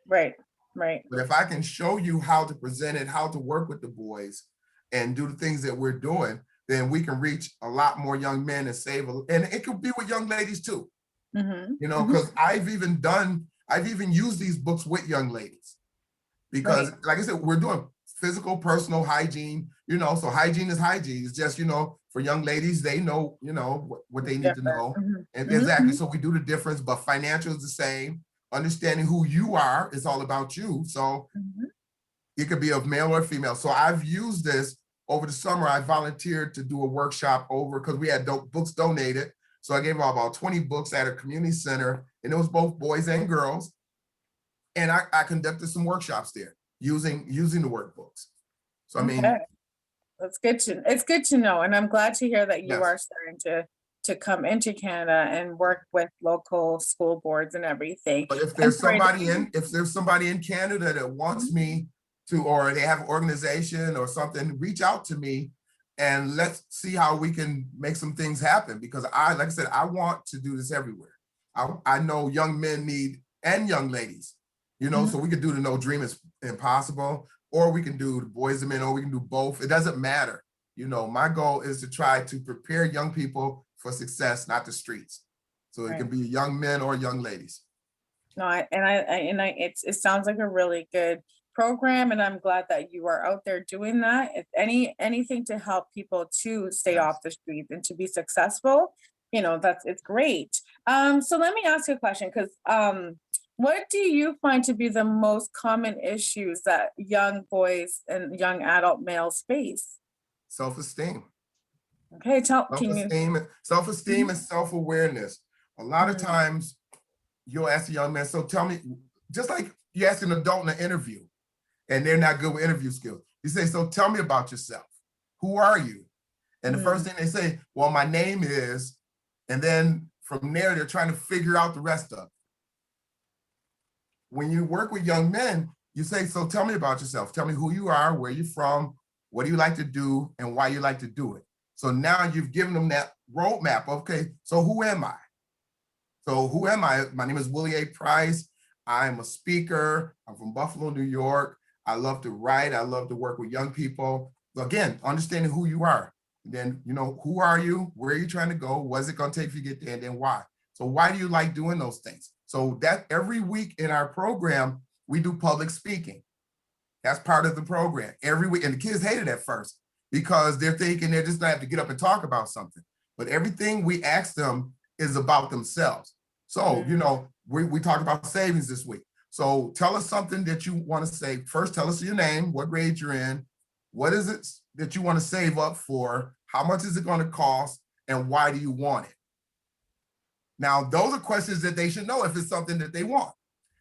Right. But if I can show you how to present it, how to work with the boys and do the things that we're doing, then we can reach a lot more young men and and it could be with young ladies too. You know, because I've even used these books with young ladies, because like I said, we're doing physical, personal hygiene, you know, so hygiene is hygiene. It's just, you know, for young ladies, they know, you know, what they need to know. And exactly. So we do the difference, but financial is the same. Understanding who you are is all about you. So it could be of male or female. So I've used this over the summer. I volunteered to do a workshop because we had books donated. So I gave out about 20 books at a community center, and it was both boys and girls. And I conducted some workshops there using the workbooks. So I mean, it's good to know. And I'm glad to hear that you are starting to come into Canada and work with local school boards and everything. But if there's somebody in Canada that wants me to, or they have an organization or something, reach out to me and let's see how we can make some things happen. Because like I said, I want to do this everywhere. I know young men and young ladies, you know, so we could do the No Dream is Impossible. or we can do the boys and men, or we can do both. It doesn't matter. You know, my goal is to try to prepare young people for success, not the streets. So it can be young men or young ladies. No, it sounds like a really good program, and I'm glad that you are out there doing that. If anything to help people to stay off the streets and to be successful, it's great. So let me ask you a question, because what do you find to be the most common issues that young boys and young adult males face? Self-esteem. Okay, can you? Self-esteem and self-awareness. A lot of Mhm. times you'll ask a young man, so tell me, just like you ask an adult in an interview and they're not good with interview skills. You say, so tell me about yourself. Who are you? And the first thing they say, well, my name is, and then from there, they're trying to figure out the rest of it. When you work with young men, you say, so tell me about yourself. Tell me who you are, where you're from, what do you like to do, and why you like to do it. So now you've given them that roadmap. Okay, so who am I? So who am I? My name is Willie Price. I'm a speaker. I'm from Buffalo, New York. I love to write. I love to work with young people. So again, understanding who you are. Then, who are you? Where are you trying to go? What's it going to take for you to get there? And then why? So why do you like doing those things? So that every week in our program, we do public speaking. That's part of the program every week. And the kids hate it at first because they're thinking they're just gonna have to get up and talk about something. But everything we ask them is about themselves. So, we talked about savings this week. So tell us something that you want to say. First, tell us your name, what grade you're in, what is it that you want to save up for, how much is it going to cost, and why do you want it? Now, those are questions that they should know if it's something that they want.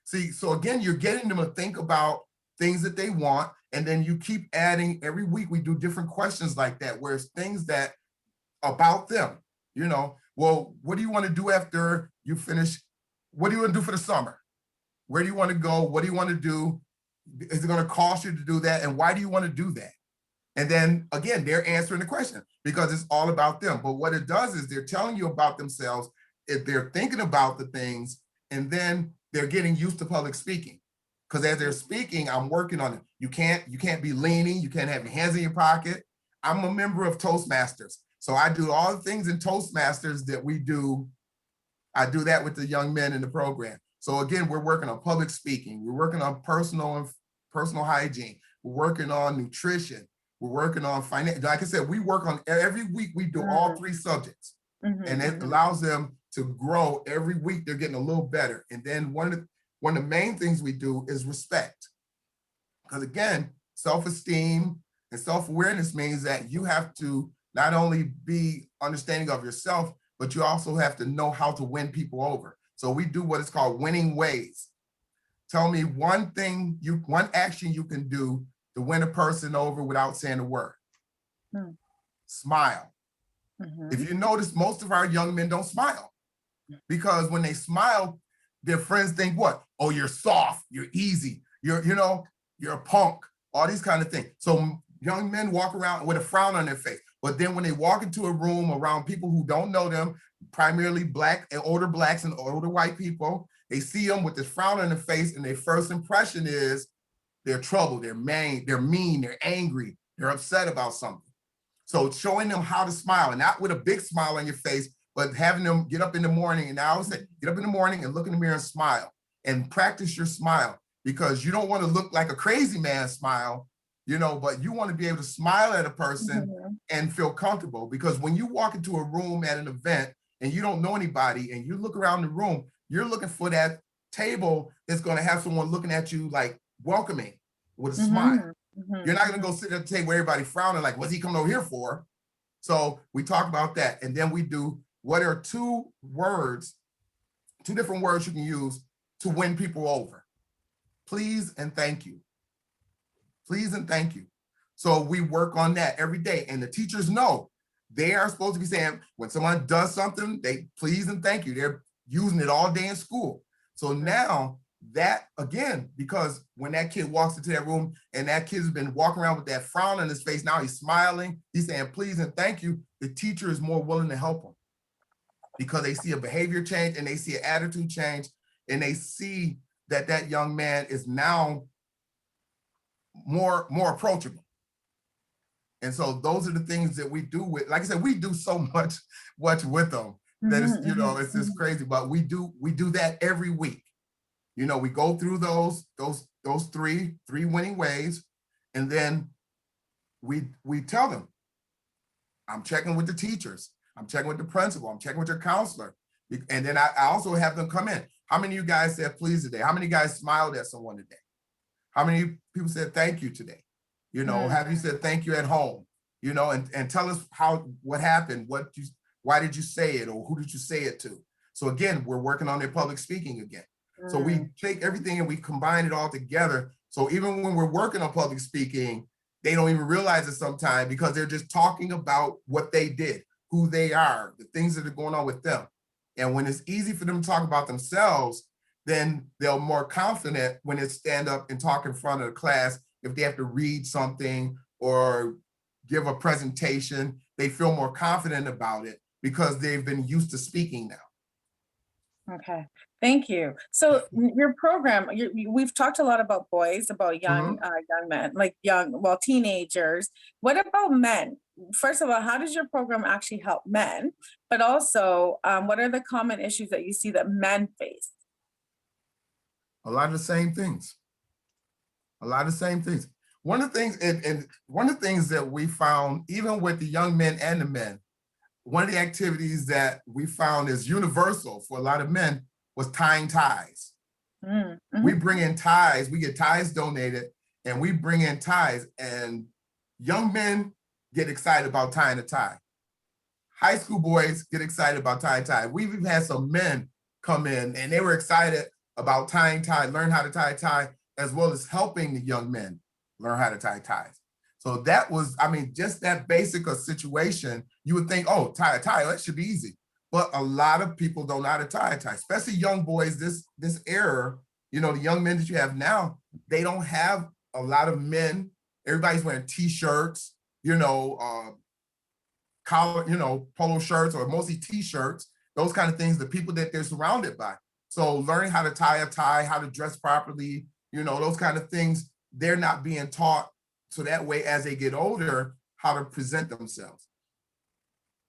See, so again, you're getting them to think about things that they want, and then you keep adding. Every week we do different questions like that, where it's things that about them. Well, what do you want to do after you finish? What do you want to do for the summer? Where do you want to go? What do you want to do? Is it going to cost you to do that? And why do you want to do that? And then again, they're answering the question because it's all about them. But what it does is they're telling you about themselves, if they're thinking about the things, and then they're getting used to public speaking. Because as they're speaking, I'm working on it. You can't be leaning, you can't have your hands in your pocket. I'm a member of Toastmasters. So I do all the things in Toastmasters that we do. I do that with the young men in the program. So again, we're working on public speaking. We're working on personal hygiene. We're working on nutrition. We're working on finance. Like I said, we work on every week. We do all three subjects, and it allows them to grow every week. They're getting a little better. And then one of the main things we do is respect, because again, self-esteem and self-awareness means that you have to not only be understanding of yourself, but you also have to know how to win people over. So we do what is called winning ways. Tell me one action you can do to win a person over without saying a word. Smile. If you notice, most of our young men don't smile, because when they smile, their friends think what? Oh, you're soft, you're easy, you're a punk, all these kind of things. So young men walk around with a frown on their face. But then when they walk into a room around people who don't know them, primarily Black and older Blacks and older white people, they see them with this frown on their face, and their first impression is they're troubled, they're mean, they're angry, they're upset about something. So showing them how to smile, and not with a big smile on your face, but having them get up in the morning. And I always say, get up in the morning and look in the mirror and smile, and practice your smile, because you don't want to look like a crazy man smile, but you want to be able to smile at a person and feel comfortable. Because when you walk into a room at an event and you don't know anybody and you look around the room, you're looking for that table that's going to have someone looking at you like welcoming with a smile. You're not going to go sit at the table where everybody frowning like, what's he coming over here for? So we talk about that. And then we do, what are two different words you can use to win people over? Please and thank you. Please and thank you. So we work on that every day. And the teachers know they are supposed to be saying, when someone does something, they please and thank you. They're using it all day in school. So now that, again, because when that kid walks into that room and that kid's been walking around with that frown on his face, now he's smiling, he's saying please and thank you, the teacher is more willing to help him, because they see a behavior change and they see an attitude change, and they see that that young man is now more approachable. And so those are the things that we do with, like I said, we do so much with them that it's, you know, it's just crazy, but we do that every week. You know, we go through those three winning ways, and then we tell them, I'm checking with the teachers, I'm checking with the principal, I'm checking with your counselor. And then I also have them come in. How many of you guys said please today? How many guys smiled at someone today? How many people said thank you today? You know, have you said thank you at home? You know, and tell us what happened, why did you say it, or who did you say it to? So again, we're working on their public speaking again. So we take everything and we combine it all together. So even when we're working on public speaking, they don't even realize it sometimes because they're just talking about what they did, who they are, the things that are going on with them. And when it's easy for them to talk about themselves, then they're more confident when they stand up and talk in front of the class. If they have to read something or give a presentation, they feel more confident about it because they've been used to speaking now. Okay, thank you. So your program, we've talked a lot about boys, about young men, like teenagers. What about men? First of all, how does your program actually help men? But also, what are the common issues that you see that men face? A lot of the same things. A lot of the same things. One of the things, and one of the things that we found, even with the young men and the men, one of the activities that we found is universal for a lot of men was tying ties. We bring in ties, we get ties donated, and we bring in ties, and young men get excited about tying a tie. High school boys get excited about tying a tie. We've even had some men come in and they were excited about tying tie, learn how to tie a tie, as well as helping the young men learn how to tie ties. So that was, I mean, just that basic a situation, you would think, oh, tie a tie, that should be easy. But a lot of people don't know how to tie a tie, especially young boys, this era, you know, the young men that you have now, they don't have a lot of men. Everybody's wearing t-shirts, you know, collar, you know, polo shirts or mostly t-shirts, those kind of things, the people that they're surrounded by. So learning how to tie a tie, how to dress properly, you know, those kind of things, they're not being taught. So that way, as they get older, how to present themselves.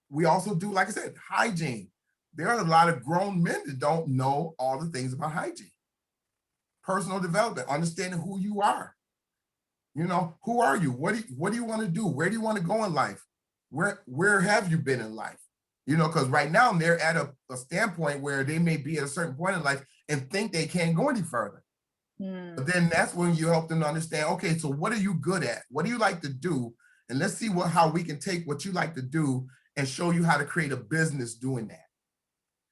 We also do, like I said, hygiene. There are a lot of grown men that don't know all the things about hygiene. Personal development, understanding who you are. You know, who are you? What do you want to do? Where do you want to go in life? Where have you been in life? You know, because right now they're at a standpoint where they may be at a certain point in life and think they can't go any further. But then that's when you help them to understand, okay, so what are you good at? What do you like to do? And let's see how we can take what you like to do and show you how to create a business doing that.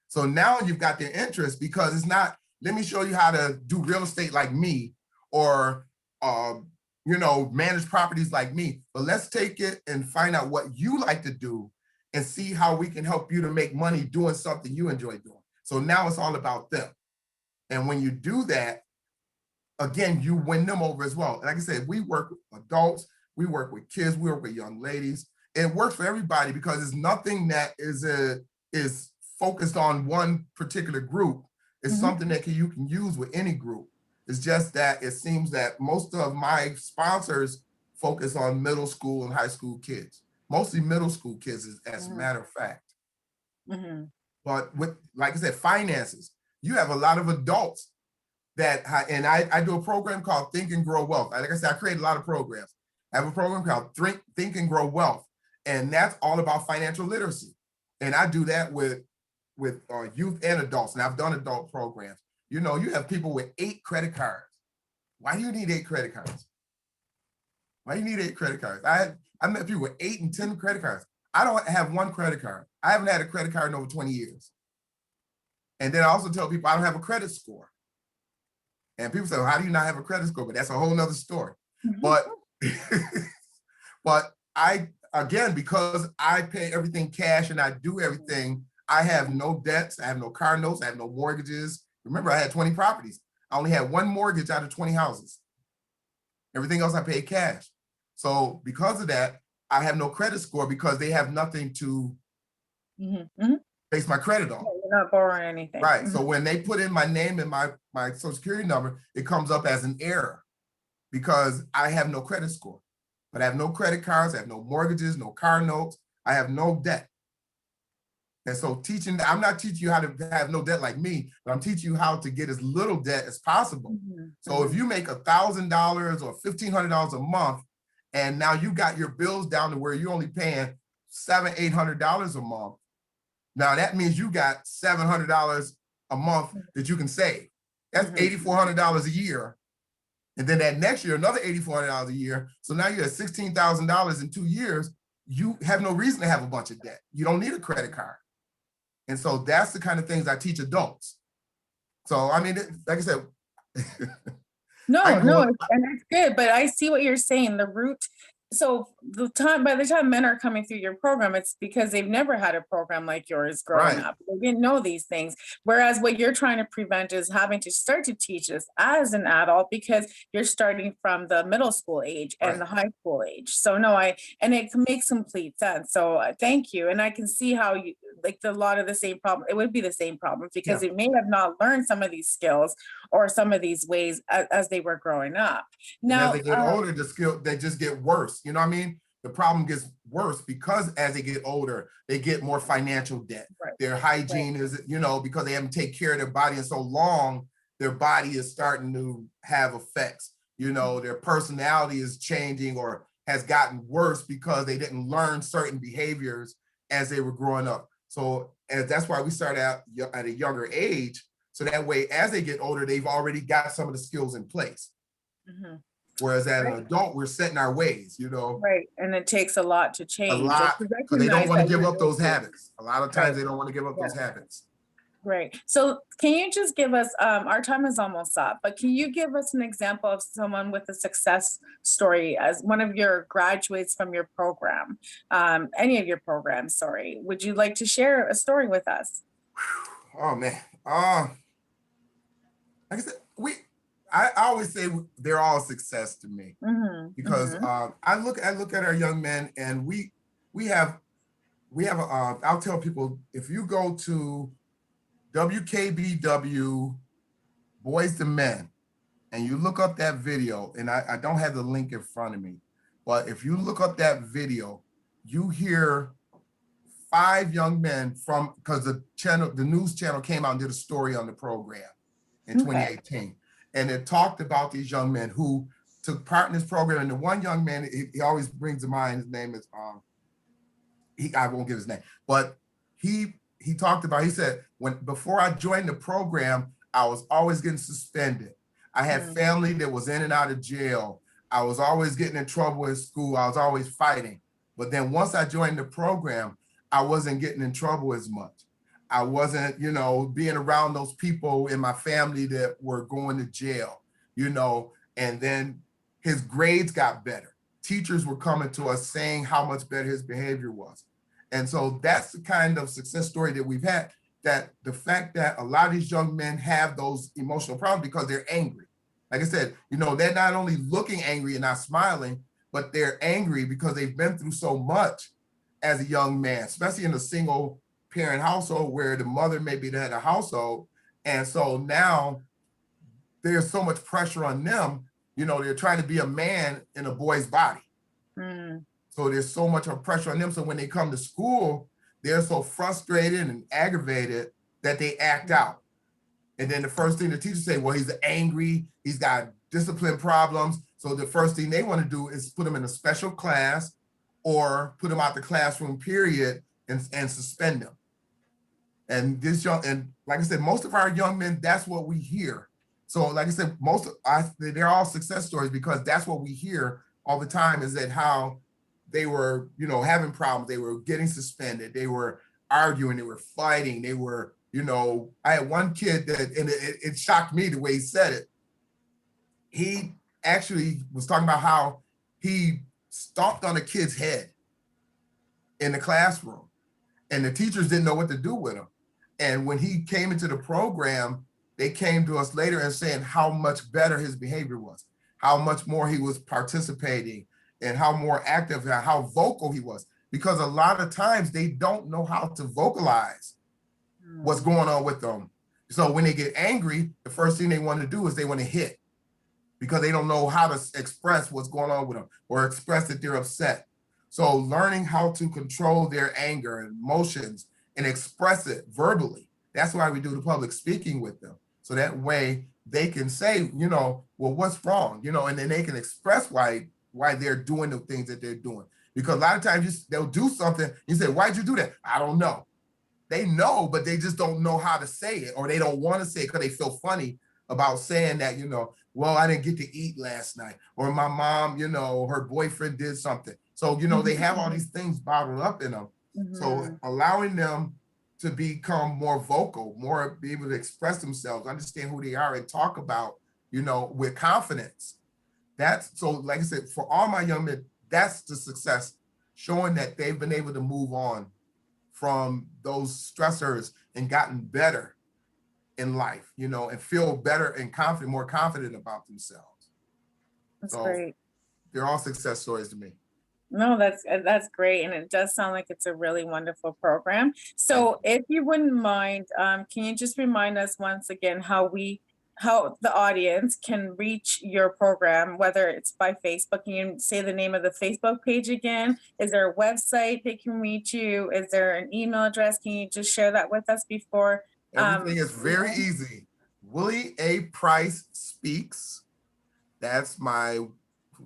So now you've got their interest, because it's not, let me show you how to do real estate like me, or you know, manage properties like me, but let's take it and find out what you like to do and see how we can help you to make money doing something you enjoy doing. So now it's all about them. And when you do that, again, you win them over as well. Like I said, we work with adults, we work with kids, we work with young ladies. It works for everybody because it's nothing that is focused on one particular group. It's something that you can use with any group. It's just that it seems that most of my sponsors focus on middle school and high school kids, mostly middle school kids, as a matter of fact. But with, like I said, finances, you have a lot of adults that, and I do a program called Think and Grow Wealth. Like I said, I create a lot of programs. I have a program called Think and Grow Wealth, and that's all about financial literacy. And I do that with youth and adults, and I've done adult programs. You know, you have people with 8 credit cards. Why do you need 8 credit cards? Why do you need 8 credit cards? I met people with 8 and 10 credit cards. I don't have 1 credit card. I haven't had a credit card in over 20 years. And then I also tell people I don't have a credit score. And people say, well, how do you not have a credit score? But that's a whole nother story. But again, because I pay everything cash and I do everything, I have no debts, I have no car notes, I have no mortgages. Remember, I had 20 properties. I only had 1 mortgage out of 20 houses. Everything else I paid cash. So because of that, I have no credit score because they have nothing to base my credit on. You're not borrowing anything. Right. So when they put in my name and my social security number, it comes up as an error. because I have no credit score, but I have no credit cards, I have no mortgages, no car notes, I have no debt. And so I'm not teaching you how to have no debt like me, but I'm teaching you how to get as little debt as possible. So if you make $1,000 or $1,500 a month, and now you got your bills down to where you're only paying $700-800 a month, now that means you got $700 a month that you can save. That's $8,400 a year. And then that next year, another $8,400 a year. So now you're at $16,000 in 2 years. You have no reason to have a bunch of debt. You don't need a credit card. And so that's the kind of things I teach adults. So, I mean, like I said, no, and that's good. But I see what you're saying. The root. So by the time men are coming through your program, it's because they've never had a program like yours growing up. They didn't know these things. Whereas what you're trying to prevent is having to start to teach this as an adult, because you're starting from the middle school age and the high school age. So and it makes complete sense. So thank you. And I can see how you a lot of the same problem. It would be the same problem because they may have not learned some of these skills or some of these ways as they were growing up. Now, as they get older, the skill, they just get worse. You know what I mean? The problem gets worse because as they get older, they get more financial debt. Their hygiene is, because they haven't taken care of their body in so long, their body is starting to have effects. Their personality is changing or has gotten worse because they didn't learn certain behaviors as they were growing up. So that's why we start out at a younger age. So that way, as they get older, they've already got some of the skills in place. Whereas as an adult, we're setting our ways, Right. And it takes a lot to change. A lot, because they don't want to give up those habits. A lot of times they don't want to give up those habits. Right. So can you just give us, our time is almost up, but can you give us an example of someone with a success story as one of your graduates from your program, any of your programs, sorry. Would you like to share a story with us? Oh, man. Like I said, I always say they're all a success to me because I look at our young men and we have I'll tell people, if you go to WKBW Boys to Men and you look up that video, and I don't have the link in front of me, but if you look up that video, you hear 5 young men because the news channel came out and did a story on the program in 2018. And it talked about these young men who took part in this program. And the one young man, he always brings to mind, his name is, I won't give his name, but he talked about, he said, before I joined the program, I was always getting suspended. I had family that was in and out of jail. I was always getting in trouble in school. I was always fighting. But then once I joined the program, I wasn't getting in trouble as much. I wasn't, being around those people in my family that were going to jail, and then his grades got better. Teachers were coming to us saying how much better his behavior was. And so that's the kind of success story that we've had, that the fact that a lot of these young men have those emotional problems because they're angry. Like I said, they're not only looking angry and not smiling, but they're angry because they've been through so much as a young man, especially in a single parent household where the mother may be the head of the household. And so now there's so much pressure on them, they're trying to be a man in a boy's body. So there's so much pressure on them. So when they come to school, they're so frustrated and aggravated that they act out. And then the first thing the teachers say, well, he's angry, he's got discipline problems. So the first thing they want to do is put him in a special class or put him out the classroom period and suspend him. And like I said, most of our young men, that's what we hear. So like I said, they're all success stories because that's what we hear all the time, is that how they were, having problems. They were getting suspended. They were arguing. They were fighting. They were, I had one kid that, and it shocked me the way he said it. He actually was talking about how he stomped on a kid's head in the classroom and the teachers didn't know what to do with him. And when he came into the program, they came to us later and saying how much better his behavior was, how much more he was participating, and how more active and how vocal he was. Because a lot of times they don't know how to vocalize what's going on with them. So when they get angry, the first thing they want to do is they want to hit. because they don't know how to express what's going on with them or express that they're upset. So learning how to control their anger and emotions and express it verbally. That's why we do the public speaking with them. So that way they can say, you know, well, what's wrong? You know, and then they can express why they're doing the things that they're doing. Because a lot of times they'll do something, you say, why'd you do that? I don't know. They know, but they just don't know how to say it, or they don't want to say it because they feel funny about saying that, you know, well, I didn't get to eat last night, or my mom, you know, her boyfriend did something. So, you know, they have all these things bottled up in them. So allowing them to become more vocal, more be able to express themselves, understand who they are, and talk about, you know, with confidence. That's so, like I said, for all my young men, that's the success, showing that they've been able to move on from those stressors and gotten better in life, you know, and feel better and confident, more confident about themselves. That's so great. They're all success stories to me. No, that's great. And it does sound like it's a really wonderful program. So if you wouldn't mind, can you just remind us once again how the audience can reach your program, whether it's by Facebook? Can you say the name of the Facebook page again? Is there a website they can reach you? Is there an email address? Can you just share that with us before? Everything is very easy. Willie A. Price Speaks. That's my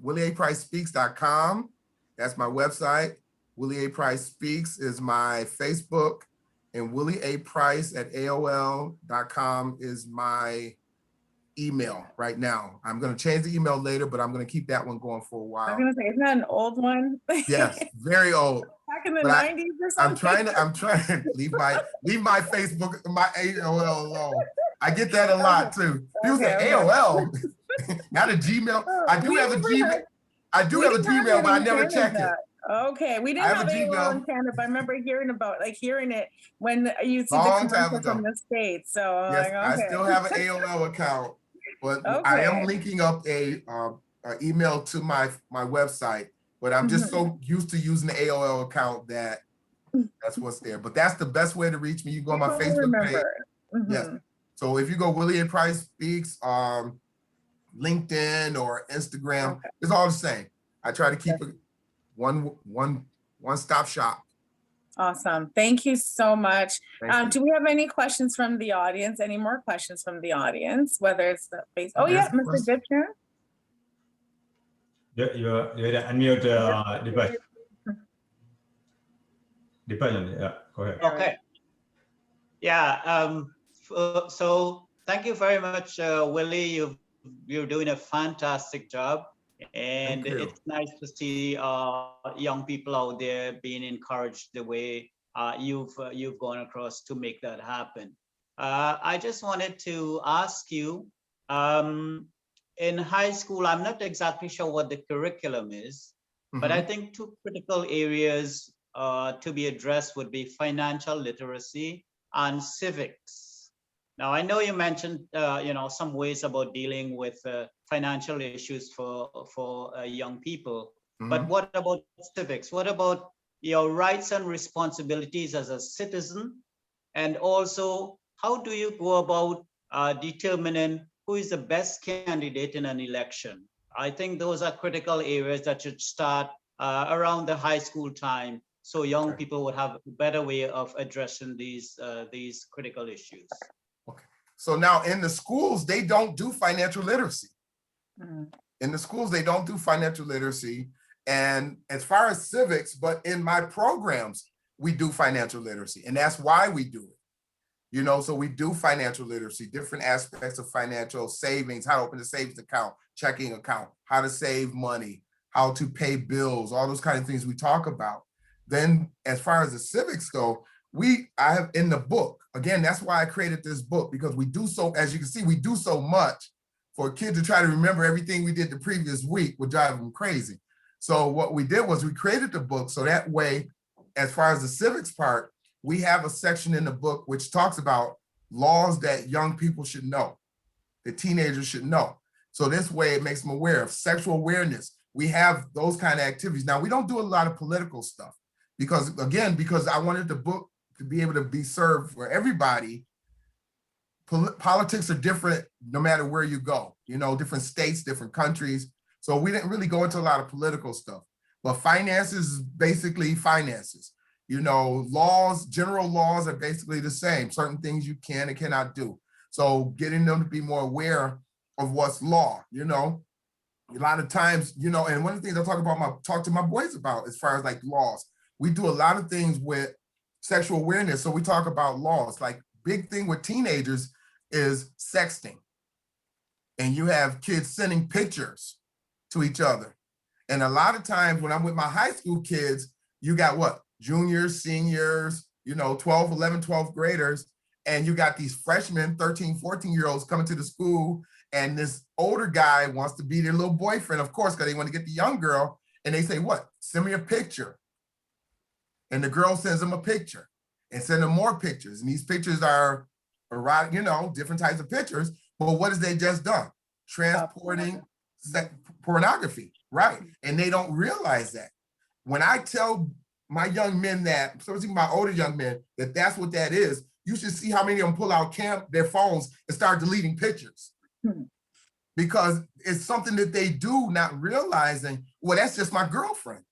WillieAPriceSpeaks.com. That's my website. Willie A. Price Speaks is my Facebook, and Willie A. Price at AOL.com is my email right now. I'm going to change the email later, but I'm going to keep that one going for a while. I'm going to say, isn't that an old one? Yes, very old. Back in the 90s or something? I'm trying to leave my Facebook, my AOL alone. I get that a lot too. People say AOL, not a Gmail. I do have a Gmail. I do have a Gmail, but I never check it. Okay, we didn't have AOL in Canada, but I remember hearing it when you see the commercial from the States. So yes, I still have an AOL account, but I am linking up a email to my website. But I'm just so used to using the AOL account that that's what's there. But that's the best way to reach me. You go on my Facebook page. Yes. So if you go Willie A. Price Speaks, LinkedIn or Instagram, it's all the same. I try to keep it one-stop shop. Awesome. Thank you so much. Do we have any questions from the audience? Any more questions from the audience? Whether it's the face. Oh yeah, Mr. Gibson. You're unmute device. Yeah, go ahead. Okay. Yeah. So thank you very much, Willie. You're doing a fantastic job, and it's nice to see young people out there being encouraged the way you've gone across to make that happen. I just wanted to ask you. In high school, I'm not exactly sure what the curriculum is, but I think two critical areas to be addressed would be financial literacy and civics. Now, I know you mentioned, some ways about dealing with financial issues for young people, but what about civics? What about your rights and responsibilities as a citizen? And also, how do you go about determining who is the best candidate in an election? I think those are critical areas that should start around the high school time, so young people would have a better way of addressing these critical issues. Okay. So now in the schools, they don't do financial literacy. In the schools, they don't do financial literacy. And as far as civics, but in my programs, we do financial literacy. And that's why we do it. You know, so we do financial literacy, different aspects of financial savings, how to open a savings account, checking account, how to save money, how to pay bills, all those kind of things we talk about. Then as far as the civics go, I have in the book, again, that's why I created this book, because we do so, as you can see, we do so much. For a kid to try to remember everything we did the previous week would drive them crazy. So what we did was we created the book so that way, as far as the civics part, we have a section in the book which talks about laws that young people should know, that teenagers should know. So this way it makes them aware of sexual awareness. We have those kind of activities. Now, we don't do a lot of political stuff because I wanted the book to be able to be served for everybody politics are different no matter where you go, you know, different states, different countries. So we didn't really go into a lot of political stuff, but finances is basically finances. You know, laws, general laws are basically the same. Certain things you can and cannot do. So getting them to be more aware of what's law, you know, a lot of times, you know, and one of the things I talk to my boys about as far as like laws, we do a lot of things with sexual awareness. So we talk about laws, like big thing with teenagers is sexting. And you have kids sending pictures to each other. And a lot of times when I'm with my high school kids, you got what? Juniors, seniors, you know, 12, 11, 12th graders. And you got these freshmen, 13, 14-year-olds coming to the school. And this older guy wants to be their little boyfriend, of course, because they want to get the young girl. And they say, what? Send me a picture. And the girl sends them a picture and send them more pictures. And these pictures are, you know, different types of pictures. But what has they just done? Transporting pornography, right? And they don't realize that. When I tell my young men that, especially my older young men, that that's what that is, you should see how many of them pull out their phones and start deleting pictures. Because it's something that they do, not realizing, well, that's just my girlfriend.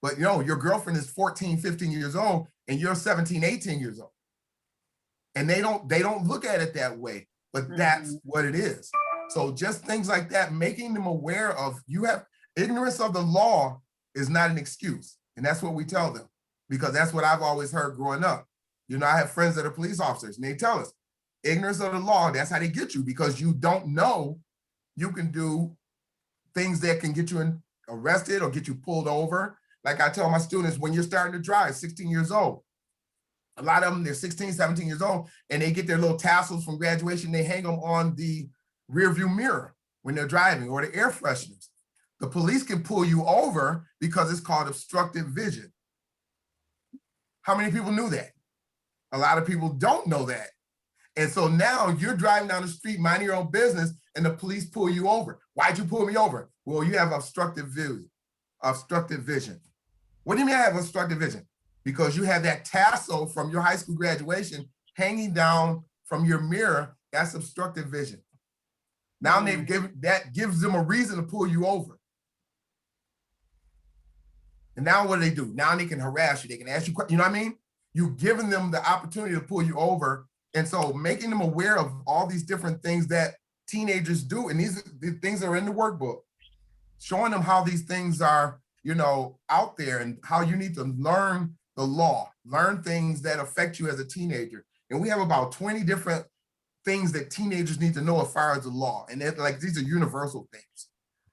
But you know, your girlfriend is 14, 15 years old and you're 17, 18 years old. And they don't look at it that way, but that's what it is. So just things like that, making them aware of, you have ignorance of the law is not an excuse. And that's what we tell them, because that's what I've always heard growing up. You know, I have friends that are police officers and they tell us, ignorance of the law, that's how they get you, because you don't know you can do things that can get you arrested or get you pulled over. Like I tell my students, when you're starting to drive, 16 years old, a lot of them, they're 16, 17 years old, and they get their little tassels from graduation, they hang them on the rear view mirror when they're driving, or the air fresheners. The police can pull you over because it's called obstructive vision. How many people knew that? A lot of people don't know that. And so now you're driving down the street, minding your own business, and the police pull you over. Why'd you pull me over? Well, you have obstructive vision. Obstructive vision. What do you mean I have obstructive vision? Because you have that tassel from your high school graduation hanging down from your mirror. That's obstructive vision. Now that gives them a reason to pull you over. And now what do? Now they can harass you. They can ask you, you know what I mean? You've given them the opportunity to pull you over. And so making them aware of all these different things that teenagers do, and these things are in the workbook, showing them how these things are, you know, out there, and how you need to learn the law, learn things that affect you as a teenager. And we have about 20 different things that teenagers need to know as far as the law. And like, these are universal things,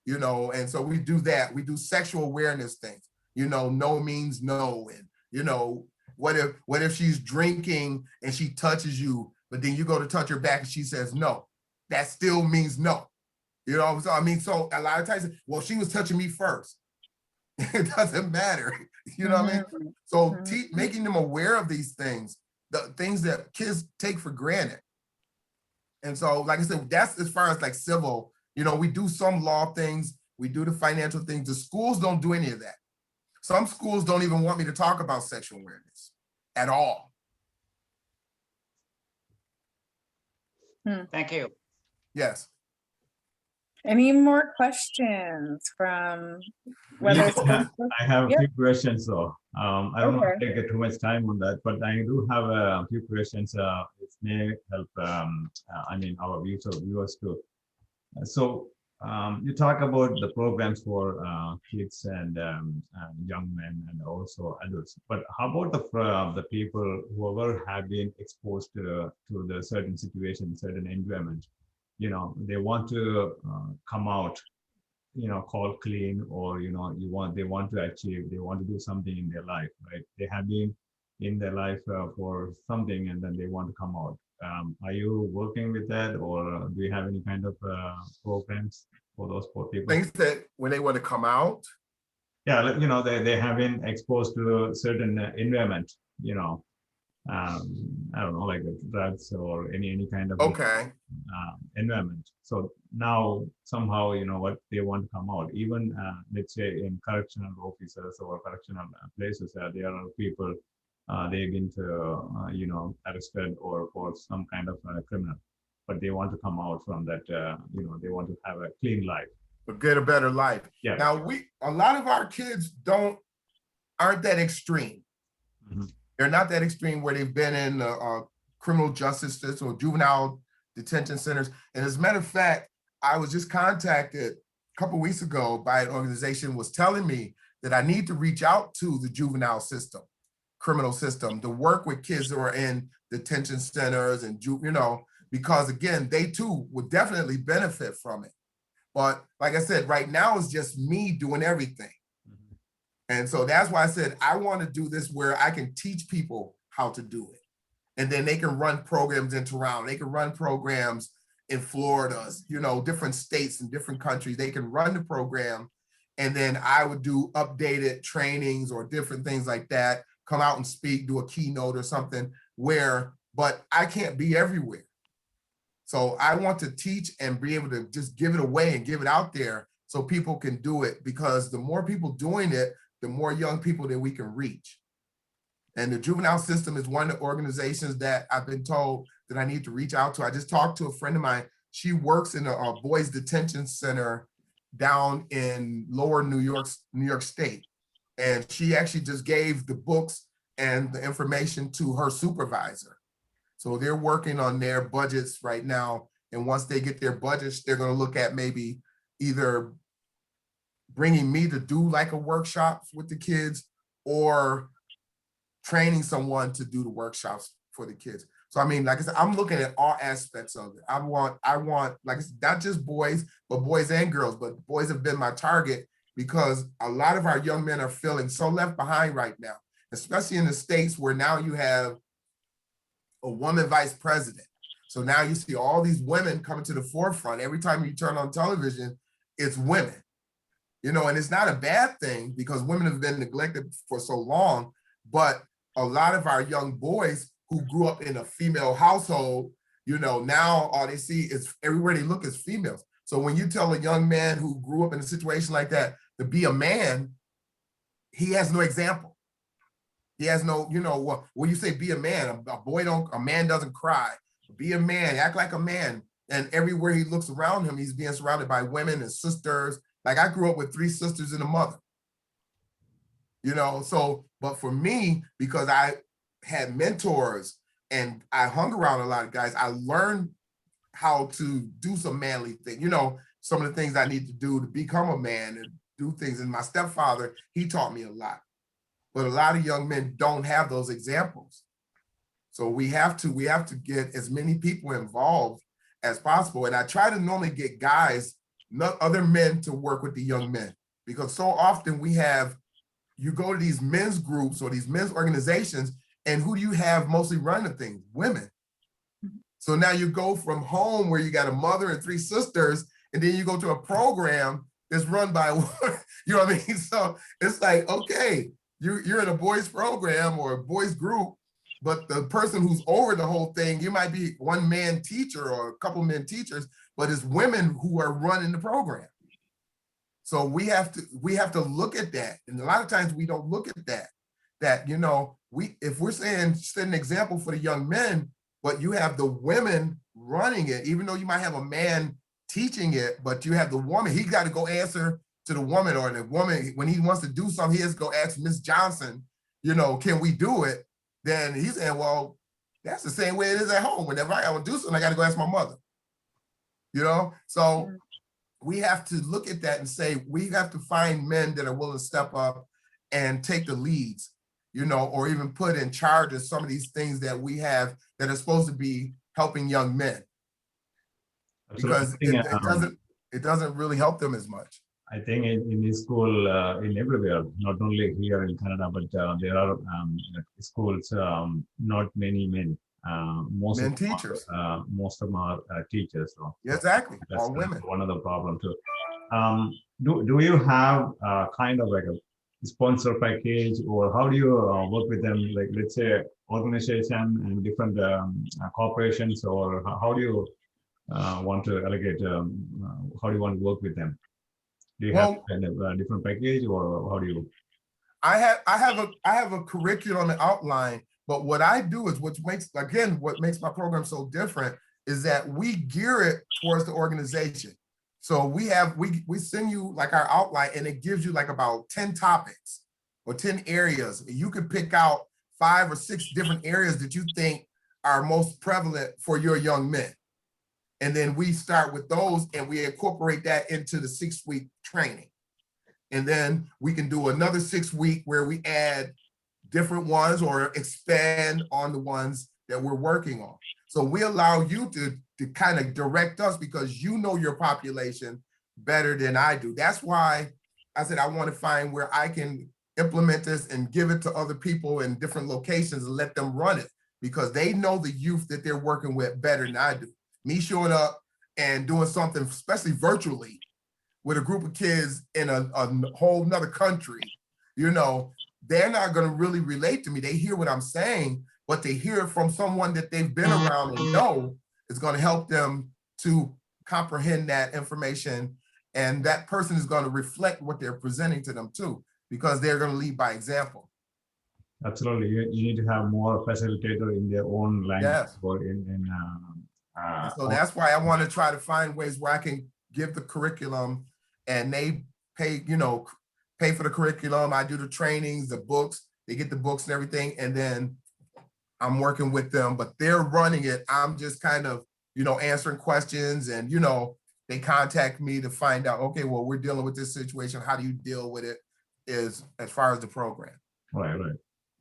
you know, and so we do that. We do sexual awareness things, you know, no means no. And, you know, what if she's drinking and she touches you, but then you go to touch her back and she says no? That still means no. You know, so I mean, so a lot of times, well, she was touching me first. It doesn't matter. You know what I mean? So making them aware of these things, the things that kids take for granted. And so, like I said, that's as far as like civil, you know, we do some law things, we do the financial things. The schools don't do any of that. Some schools don't even want me to talk about sexual awareness at all. Thank you. Yes. Any more questions from whether it's I have a Yep. few questions though. I don't want Okay. to take too much time on that, but I do have a few questions. It may help, I mean, our viewers too. So you talk about the programs for kids and young men and also adults, but how about the people whoever have been exposed to the certain situation, certain environment? You know, they want to come out, you know, call clean, or you know, they want to achieve, they want to do something in their life, right? They have been in their life for something, and then they want to come out. Are you working with that, or do you have any kind of programs for those poor people? Things that when they want to come out. Yeah, you know, they have been exposed to a certain environment, you know, I don't know, like drugs or any kind of environment. So now somehow, you know what, they want to come out. Even let's say in correctional officers or correctional places, there are people they've been to you know, arrested or for some kind of criminal. but they want to come out from that, they want to have a clean life. But get a better life. Yeah. Now a lot of our kids aren't that extreme. Mhm. They're not that extreme where they've been in criminal justice system or juvenile detention centers. And as a matter of fact, I was just contacted a couple of weeks ago by an organization was telling me that I need to reach out to the juvenile system, criminal system, to work with kids who are in detention centers and because again, they too would definitely benefit from it. But like I said, right now it's just me doing everything. Mhm. And so that's why I said, I want to do this where I can teach people how to do it. And then they can run programs in Toronto. They can run programs in Florida, different states and different countries. They can run the program. And then I would do updated trainings or different things like that, come out and speak, do a keynote or something but I can't be everywhere. So I want to teach and be able to just give it away and give it out there so people can do it, because the more people doing it, the more young people that we can reach. And the juvenile system is one of the organizations that I've been told that I need to reach out to. I just talked to a friend of mine. She works in a boys detention center down in lower New York State. And she actually just gave the books and the information to her supervisor. So they're working on their budgets right now. And once they get their budgets, they're going to look at maybe either bringing me to do like a workshop with the kids or training someone to do the workshops for the kids. So, I mean, like I said, I'm looking at all aspects of it. I want, like I said, not just boys, but boys and girls, but boys have been my target because a lot of our young men are feeling so left behind right now, especially in the States where now you have a woman vice president. So now you see all these women coming to the forefront. Every time you turn on television, it's women, and it's not a bad thing because women have been neglected for so long, but a lot of our young boys who grew up in a female household, now all they see is everywhere they look is females. So when you tell a young man who grew up in a situation like that to be a man, he has no example. He has no, when you say be a man, a man doesn't cry. Be a man, act like a man. And everywhere he looks around him, he's being surrounded by women and sisters. Like I grew up with 3 sisters and a mother. But for me, because I had mentors and I hung around a lot of guys, I learned how to do some manly things, some of the things I need to do to become a man and do things. And my stepfather, he taught me a lot. But a lot of young men don't have those examples. So we have to get as many people involved as possible. And I try to normally get guys, not other men, to work with the young men, because so often you go to these men's groups or these men's organizations, and who do you have mostly running things? Women. So now you go from home where you got a mother and 3 sisters, and then you go to a program that's run by, you know what I mean? So it's like, okay, you're in a boys program or a boys group, but the person who's over the whole thing, you might be one man teacher or a couple men teachers, but it's women who are running the program. So we have to look at that. And a lot of times we don't look at that, if we're setting an example for the young men, but you have the women running it, even though you might have a man teaching it, but you have the woman, he got to go answer to the woman, or the woman, when he wants to do something, he has to go ask Miss Johnson, can we do it? Then he's saying, well, that's the same way it is at home. Whenever I want to do something, I got to go ask my mother, So we have to look at that and say, we have to find men that are willing to step up and take the leads, or even put in charge of some of these things that we have that are supposed to be helping young men. Because it doesn't really help them as much. I think in school, in everywhere, not only here in Canada, but there are schools, not many men. Most men of them teachers. Most of them are teachers. So exactly, that's all women. One of the problems too. Do you have kind of like a sponsor package, or how do you work with them? Like, let's say organization and different corporations, or how do you want to allocate? How do you want to work with them? Do you have kind of a different package, or how do you? I have a curriculum outline, but what I do is what makes my program so different is that we gear it towards the organization. So we send you like our outline, and it gives you like about 10 topics or 10 areas. You could pick out 5 or 6 different areas that you think are most prevalent for your young men. And then we start with those and we incorporate that into the 6-week training. And then we can do another 6-week where we add different ones or expand on the ones that we're working on. So we allow you to kind of direct us because you know your population better than I do. That's why I said I want to find where I can implement this and give it to other people in different locations and let them run it, because they know the youth that they're working with better than I do. Me showing up and doing something, especially virtually, with a group of kids in a whole nother country, you know, they're not going to really relate to me. They hear what I'm saying, but they hear it from someone that they've been around and know is going to help them to comprehend that information. And that person is going to reflect what they're presenting to them too, because they're going to lead by example. Absolutely. You need to have more facilitator in their own language. Yes. Or so that's why I want to try to find ways where I can give the curriculum and they pay, you know, pay for the curriculum. I do the trainings, the books, they get the books and everything. And then I'm working with them, but they're running it. I'm just kind of, you know, answering questions, and, you know, they contact me to find out, okay, well, we're dealing with this situation. How do you deal with it as far as the program? Right.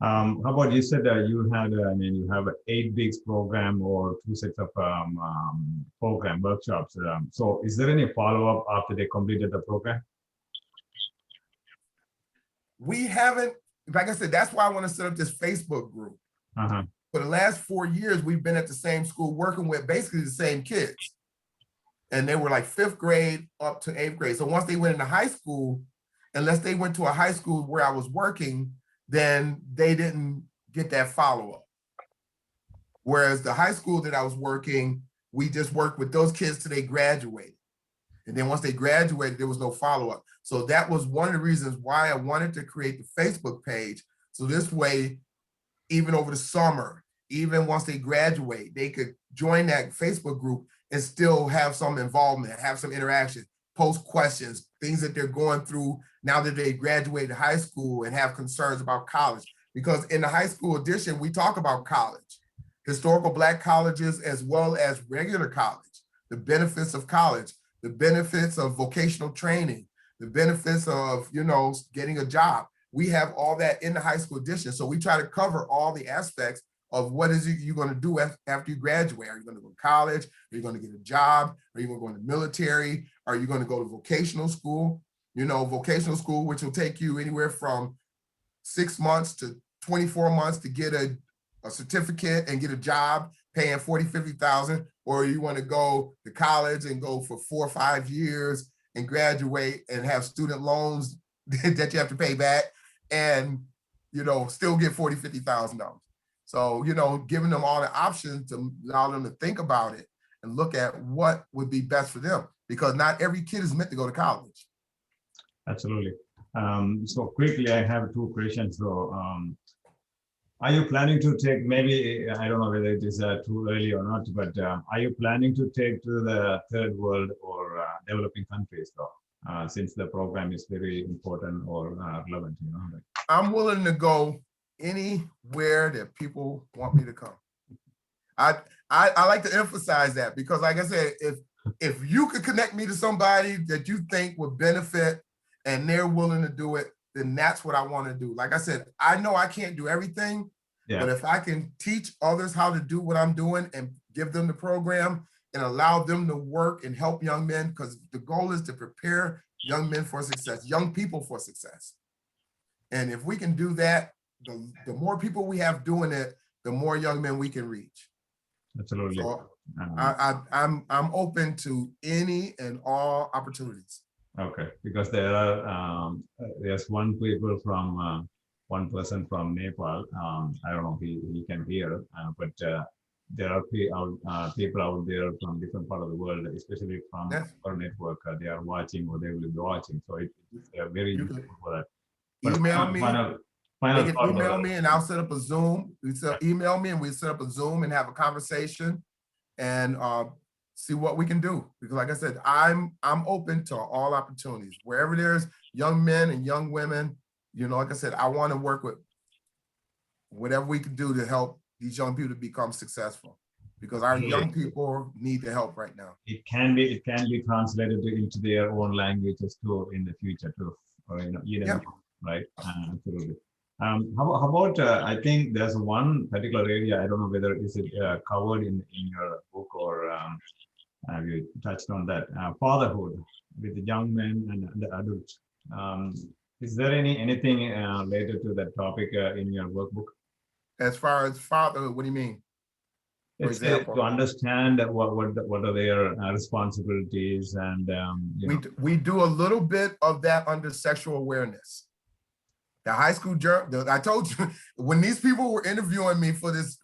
How about, you said that you had, you have an 8 weeks program or 2 sets of program workshops. So is there any follow-up after they completed the program? We haven't, like I said, that's why I want to set up this Facebook group. For the last 4 years, we've been at the same school working with basically the same kids. And they were like 5th grade up to 8th grade. So once they went into high school, unless they went to a high school where I was working, then they didn't get that follow-up. Whereas the high school that I was working, we just worked with those kids till they graduated. And then once they graduated, there was no follow-up. So that was one of the reasons why I wanted to create the Facebook page. So this way, even over the summer, even once they graduate, they could join that Facebook group and still have some involvement, have some interaction, post questions, things that they're going through now that they graduated high school and have concerns about college. Because in the high school edition, we talk about college, historical Black colleges, as well as regular college, the benefits of college, the benefits of vocational training, the benefits of, you know, getting a job. We have all that in the high school edition. So we try to cover all the aspects of what is it you're going to do after you graduate. Are you going to go to college? Are you going to get a job? Are you going to go in the military? Are you going to go to vocational school? You know, vocational school, which will take you anywhere from 6 months to 24 months to get a certificate and get a job paying 40, 50,000, or you want to go to college and go for 4 or 5 years and graduate and have student loans that you have to pay back and, you know, still get $40,000, $50,000. So, you know, giving them all the options to allow them to think about it and look at what would be best for them, because not every kid is meant to go to college. Absolutely. So quickly, I have 2 questions. So, are you planning to take, maybe, I don't know whether it is too early or not, but are you planning to take to the third world or developing countries though, since the program is very important or relevant, you know? I'm willing to go anywhere that people want me to come. I like to emphasize that, because like I said, if you could connect me to somebody that you think would benefit and they're willing to do it, then that's what I want to do. Like I said, I know I can't do everything, but if I can teach others how to do what I'm doing and give them the program and allow them to work and help young men, because the goal is to prepare young men for success, young people for success. And if we can do that, the more people we have doing it, the more young men we can reach. Absolutely. So I'm open to any and all opportunities. Okay, because there are there's one person from Nepal. I don't know if he can hear, but there are people out there from different part of the world, especially from our network. They are watching or they will be watching. So it's very useful for that. Email me. They can email me and I'll set up a Zoom. Email me and we set up a Zoom and have a conversation. and see what we can do. Because like I said, I'm open to all opportunities. Wherever there's young men and young women, you know, like I said, I want to work with whatever we can do to help these young people to become successful, because our young people need the help right now. It can be translated into their own languages too in the future too, or right? Absolutely. How about I think there's one particular area, I don't know whether is it covered in your book, or have you touched on that, fatherhood with the young men and the adults. Is there anything related to that topic in your workbook? As far as fatherhood, what do you mean? For example, to understand what are their responsibilities, and we do a little bit of that under sexual awareness. The high school journal, I told you, when these people were interviewing me for this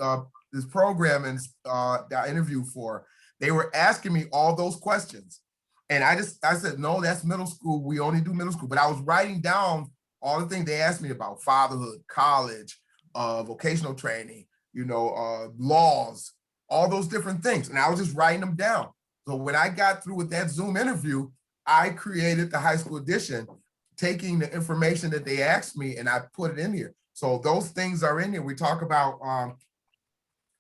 this program and that I interviewed for, they were asking me all those questions. And I said, no, that's middle school. We only do middle school. But I was writing down all the things they asked me about: fatherhood, college, vocational training, you know, laws, all those different things. And I was just writing them down. So when I got through with that Zoom interview, I created the high school edition, taking the information that they asked me, and I put it in here. So those things are in here. We talk about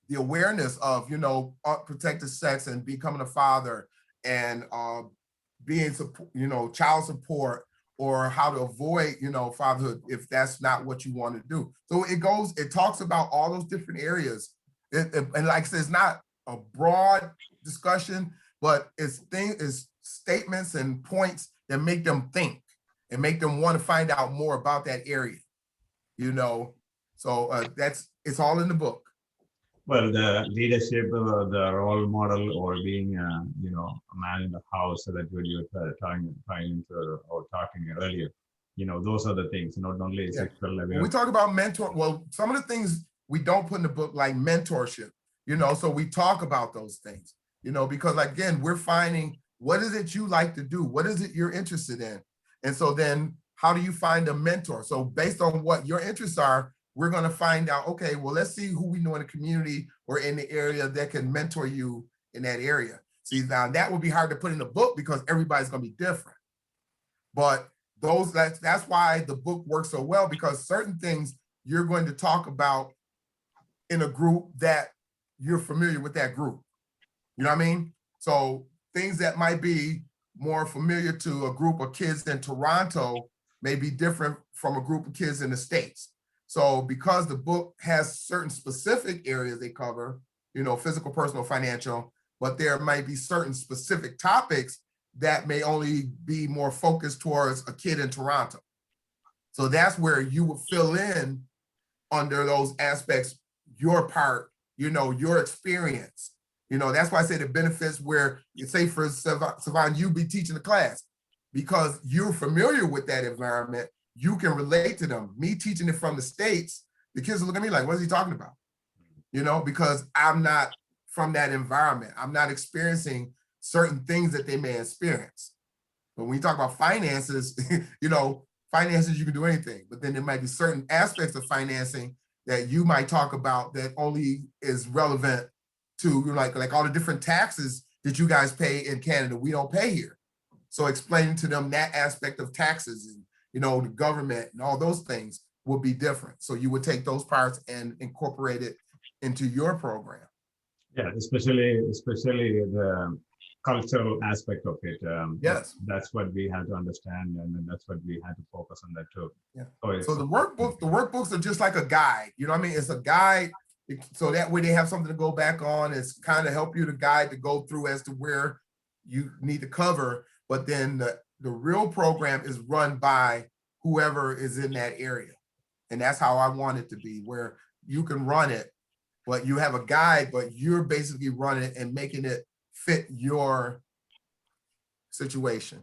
the awareness of, you know, unprotected sex and becoming a father, and being, you know, child support, or how to avoid, you know, fatherhood if that's not what you want to do. So it talks about all those different areas. And like I said, it's not a broad discussion, but it's statements and points that make them think and make them want to find out more about that area, you know. So it's all in the book. Well, the leadership, the role model, or being, you know, a man in the house, so that what you were talking earlier, you know, those are the things, not only sexual level. When we talk about mentor, well, some of the things we don't put in the book, like mentorship, you know, so we talk about those things, you know, because again, we're finding, what is it you like to do? What is it you're interested in? And so then how do you find a mentor? So based on what your interests are, we're going to find out, okay, well, let's see who we know in the community or in the area that can mentor you in that area. See, now that would be hard to put in the book because everybody's going to be different. But that's why the book works so well, because certain things you're going to talk about in a group that you're familiar with that group. You know what I mean? So things that might be more familiar to a group of kids in Toronto may be different from a group of kids in the States. So because the book has certain specific areas they cover, you know, physical, personal, financial, but there might be certain specific topics that may only be more focused towards a kid in Toronto. So that's where you would fill in under those aspects, your part, you know, your experience. You know, that's why I say the benefits where you say for Savon, you be teaching the class because you're familiar with that environment. You can relate to them. Me teaching it from the States, the kids will look at me like, what is he talking about? You know, because I'm not from that environment. I'm not experiencing certain things that they may experience. But when you talk about finances, you know, finances, you can do anything, but then there might be certain aspects of financing that you might talk about that only is relevant to, you know, like all the different taxes that you guys pay in Canada, we don't pay here. So explaining to them that aspect of taxes and, you know, the government and all those things would be different. So you would take those parts and incorporate it into your program. Yeah, especially the cultural aspect of it. Yes, that's what we have to understand, and that's what we had to focus on that too. Yeah. Oh, so the workbooks are just like a guide. You know what I mean? It's a guide, so that way they have something to go back on. It's kind of help you to guide to go through as to where you need to cover. But then the real program is run by whoever is in that area, and that's how I want it to be, where you can run it, but you have a guide, but you're basically running it and making it fit your situation.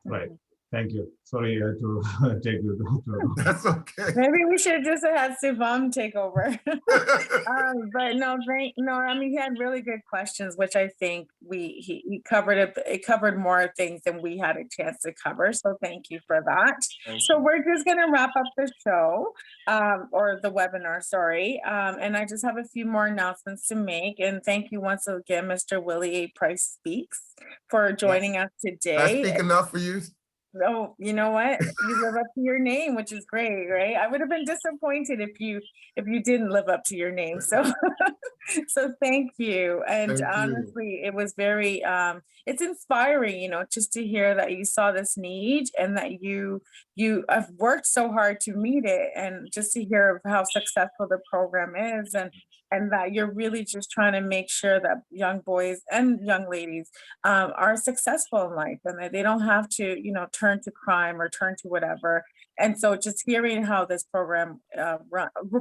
Right. Thank you. Sorry to take you to. That's okay. Maybe we should have just had Sivam take over. But no, I mean, he had really good questions, which I think he covered it. It covered more things than we had a chance to cover. So thank you for that. So we're just going to wrap up the show, or the webinar, sorry. And I just have a few more announcements to make. And thank you once again, Mr. Willie A. Price Speaks, for joining us today. I speak enough for you? No, you know what? You live up to your name, which is great, right? I would have been disappointed if you didn't live up to your name. So so thank you. And Thank you. honestly, it was very it's inspiring, you know, just to hear that you saw this need and that you have worked so hard to meet it, and just to hear how successful the program is, and that you're really just trying to make sure that young boys and young ladies are successful in life, and that they don't have to, you know, turn to crime or turn to whatever. And so just hearing how this program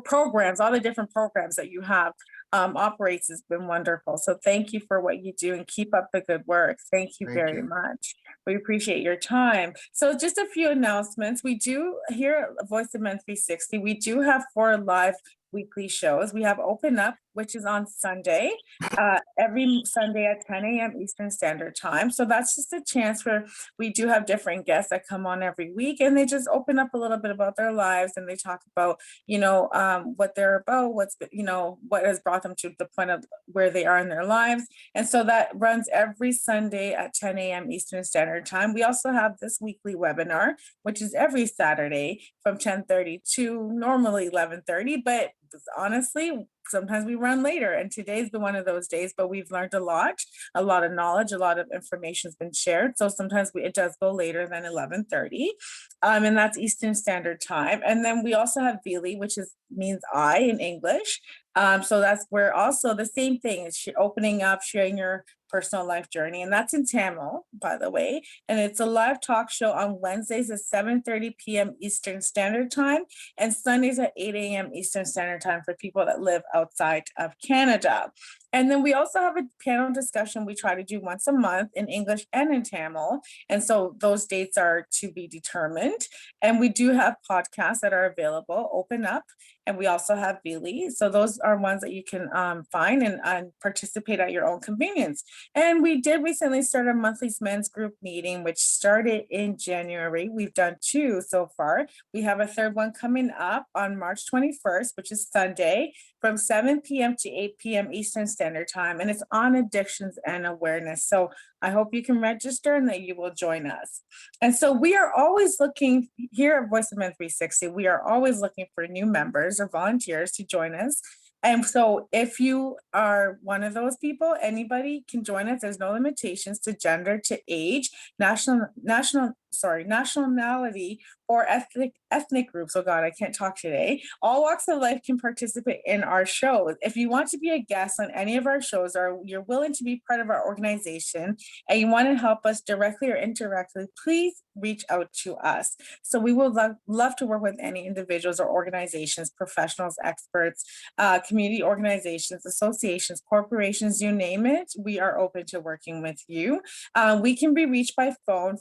programs, all the different programs that you have operates, has been wonderful. So thank you for what you do, and keep up the good work. Thank you very much. We appreciate your time. So just a few announcements. We do here at Voice of Men 360, we do have 4 live weekly shows. We have Open Up, which is on Sunday, every Sunday at 10 a.m. Eastern Standard Time. So that's just a chance where we do have different guests that come on every week, and they just open up a little bit about their lives, and they talk about, you know, what they're about, what's, you know, what has brought them to the point of where they are in their lives. And so that runs every Sunday at 10 a.m. Eastern Standard Time. We also have this weekly webinar, which is every Saturday from 10:30 to normally 11:30, but honestly, sometimes we run later, and today's been one of those days, but we've learned a lot of knowledge, a lot of information has been shared. So sometimes it does go later than 11:30, and that's Eastern Standard Time. And then we also have Willie, which means I in English. So that's where also the same thing is opening up, sharing your personal life journey. And that's in Tamil, by the way. And it's a live talk show on Wednesdays at 7:30 p.m. Eastern Standard Time, and Sundays at 8 a.m. Eastern Standard Time for people that live outside of Canada. And then we also have a panel discussion we try to do once a month in English and in Tamil. And so those dates are to be determined. And we do have podcasts that are available, Open Up, and we also have Willie. So those are ones that you can find and participate at your own convenience. And we did recently start a monthly men's group meeting, which started in January. We've done 2 so far. We have a 3rd one coming up on March 21st, which is Sunday, from 7 p.m. to 8 p.m. Eastern Standard Time. And it's on addictions and awareness. So I hope you can register and that you will join us. And so we are always looking here at Voice of Men 360, we are always looking for new members or volunteers to join us. And so if you are one of those people, anybody can join us. There's no limitations to gender, to age, nationality, or ethnic groups. Oh God, I can't talk today. All walks of life can participate in our shows. If you want to be a guest on any of our shows, or you're willing to be part of our organization and you want to help us directly or indirectly, please reach out to us. So we would love to work with any individuals or organizations, professionals, experts, community organizations, associations, corporations, you name it. We are open to working with you. We can be reached by phone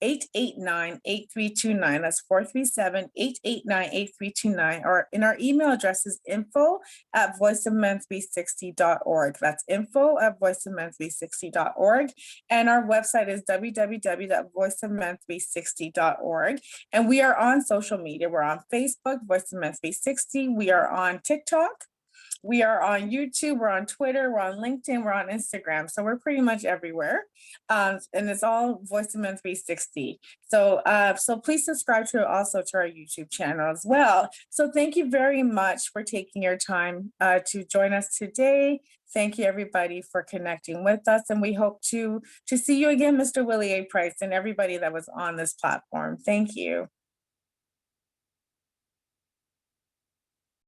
437-889-8329. That's 437-889-8329. Or in our email address is info@voiceofmen360.org. That's info@voiceofmen360.org. And our website is www.voiceofmen360.org. And we are on social media. We're on Facebook, Voice of Men 360. We are on TikTok. We are on YouTube, we're on Twitter, we're on LinkedIn, we're on Instagram. So we're pretty much everywhere. And it's all Voice of Men 360. So please subscribe to our YouTube channel as well. So thank you very much for taking your time to join us today. Thank you everybody for connecting with us. And we hope to see you again, Mr. Willie A. Price, and everybody that was on this platform. Thank you.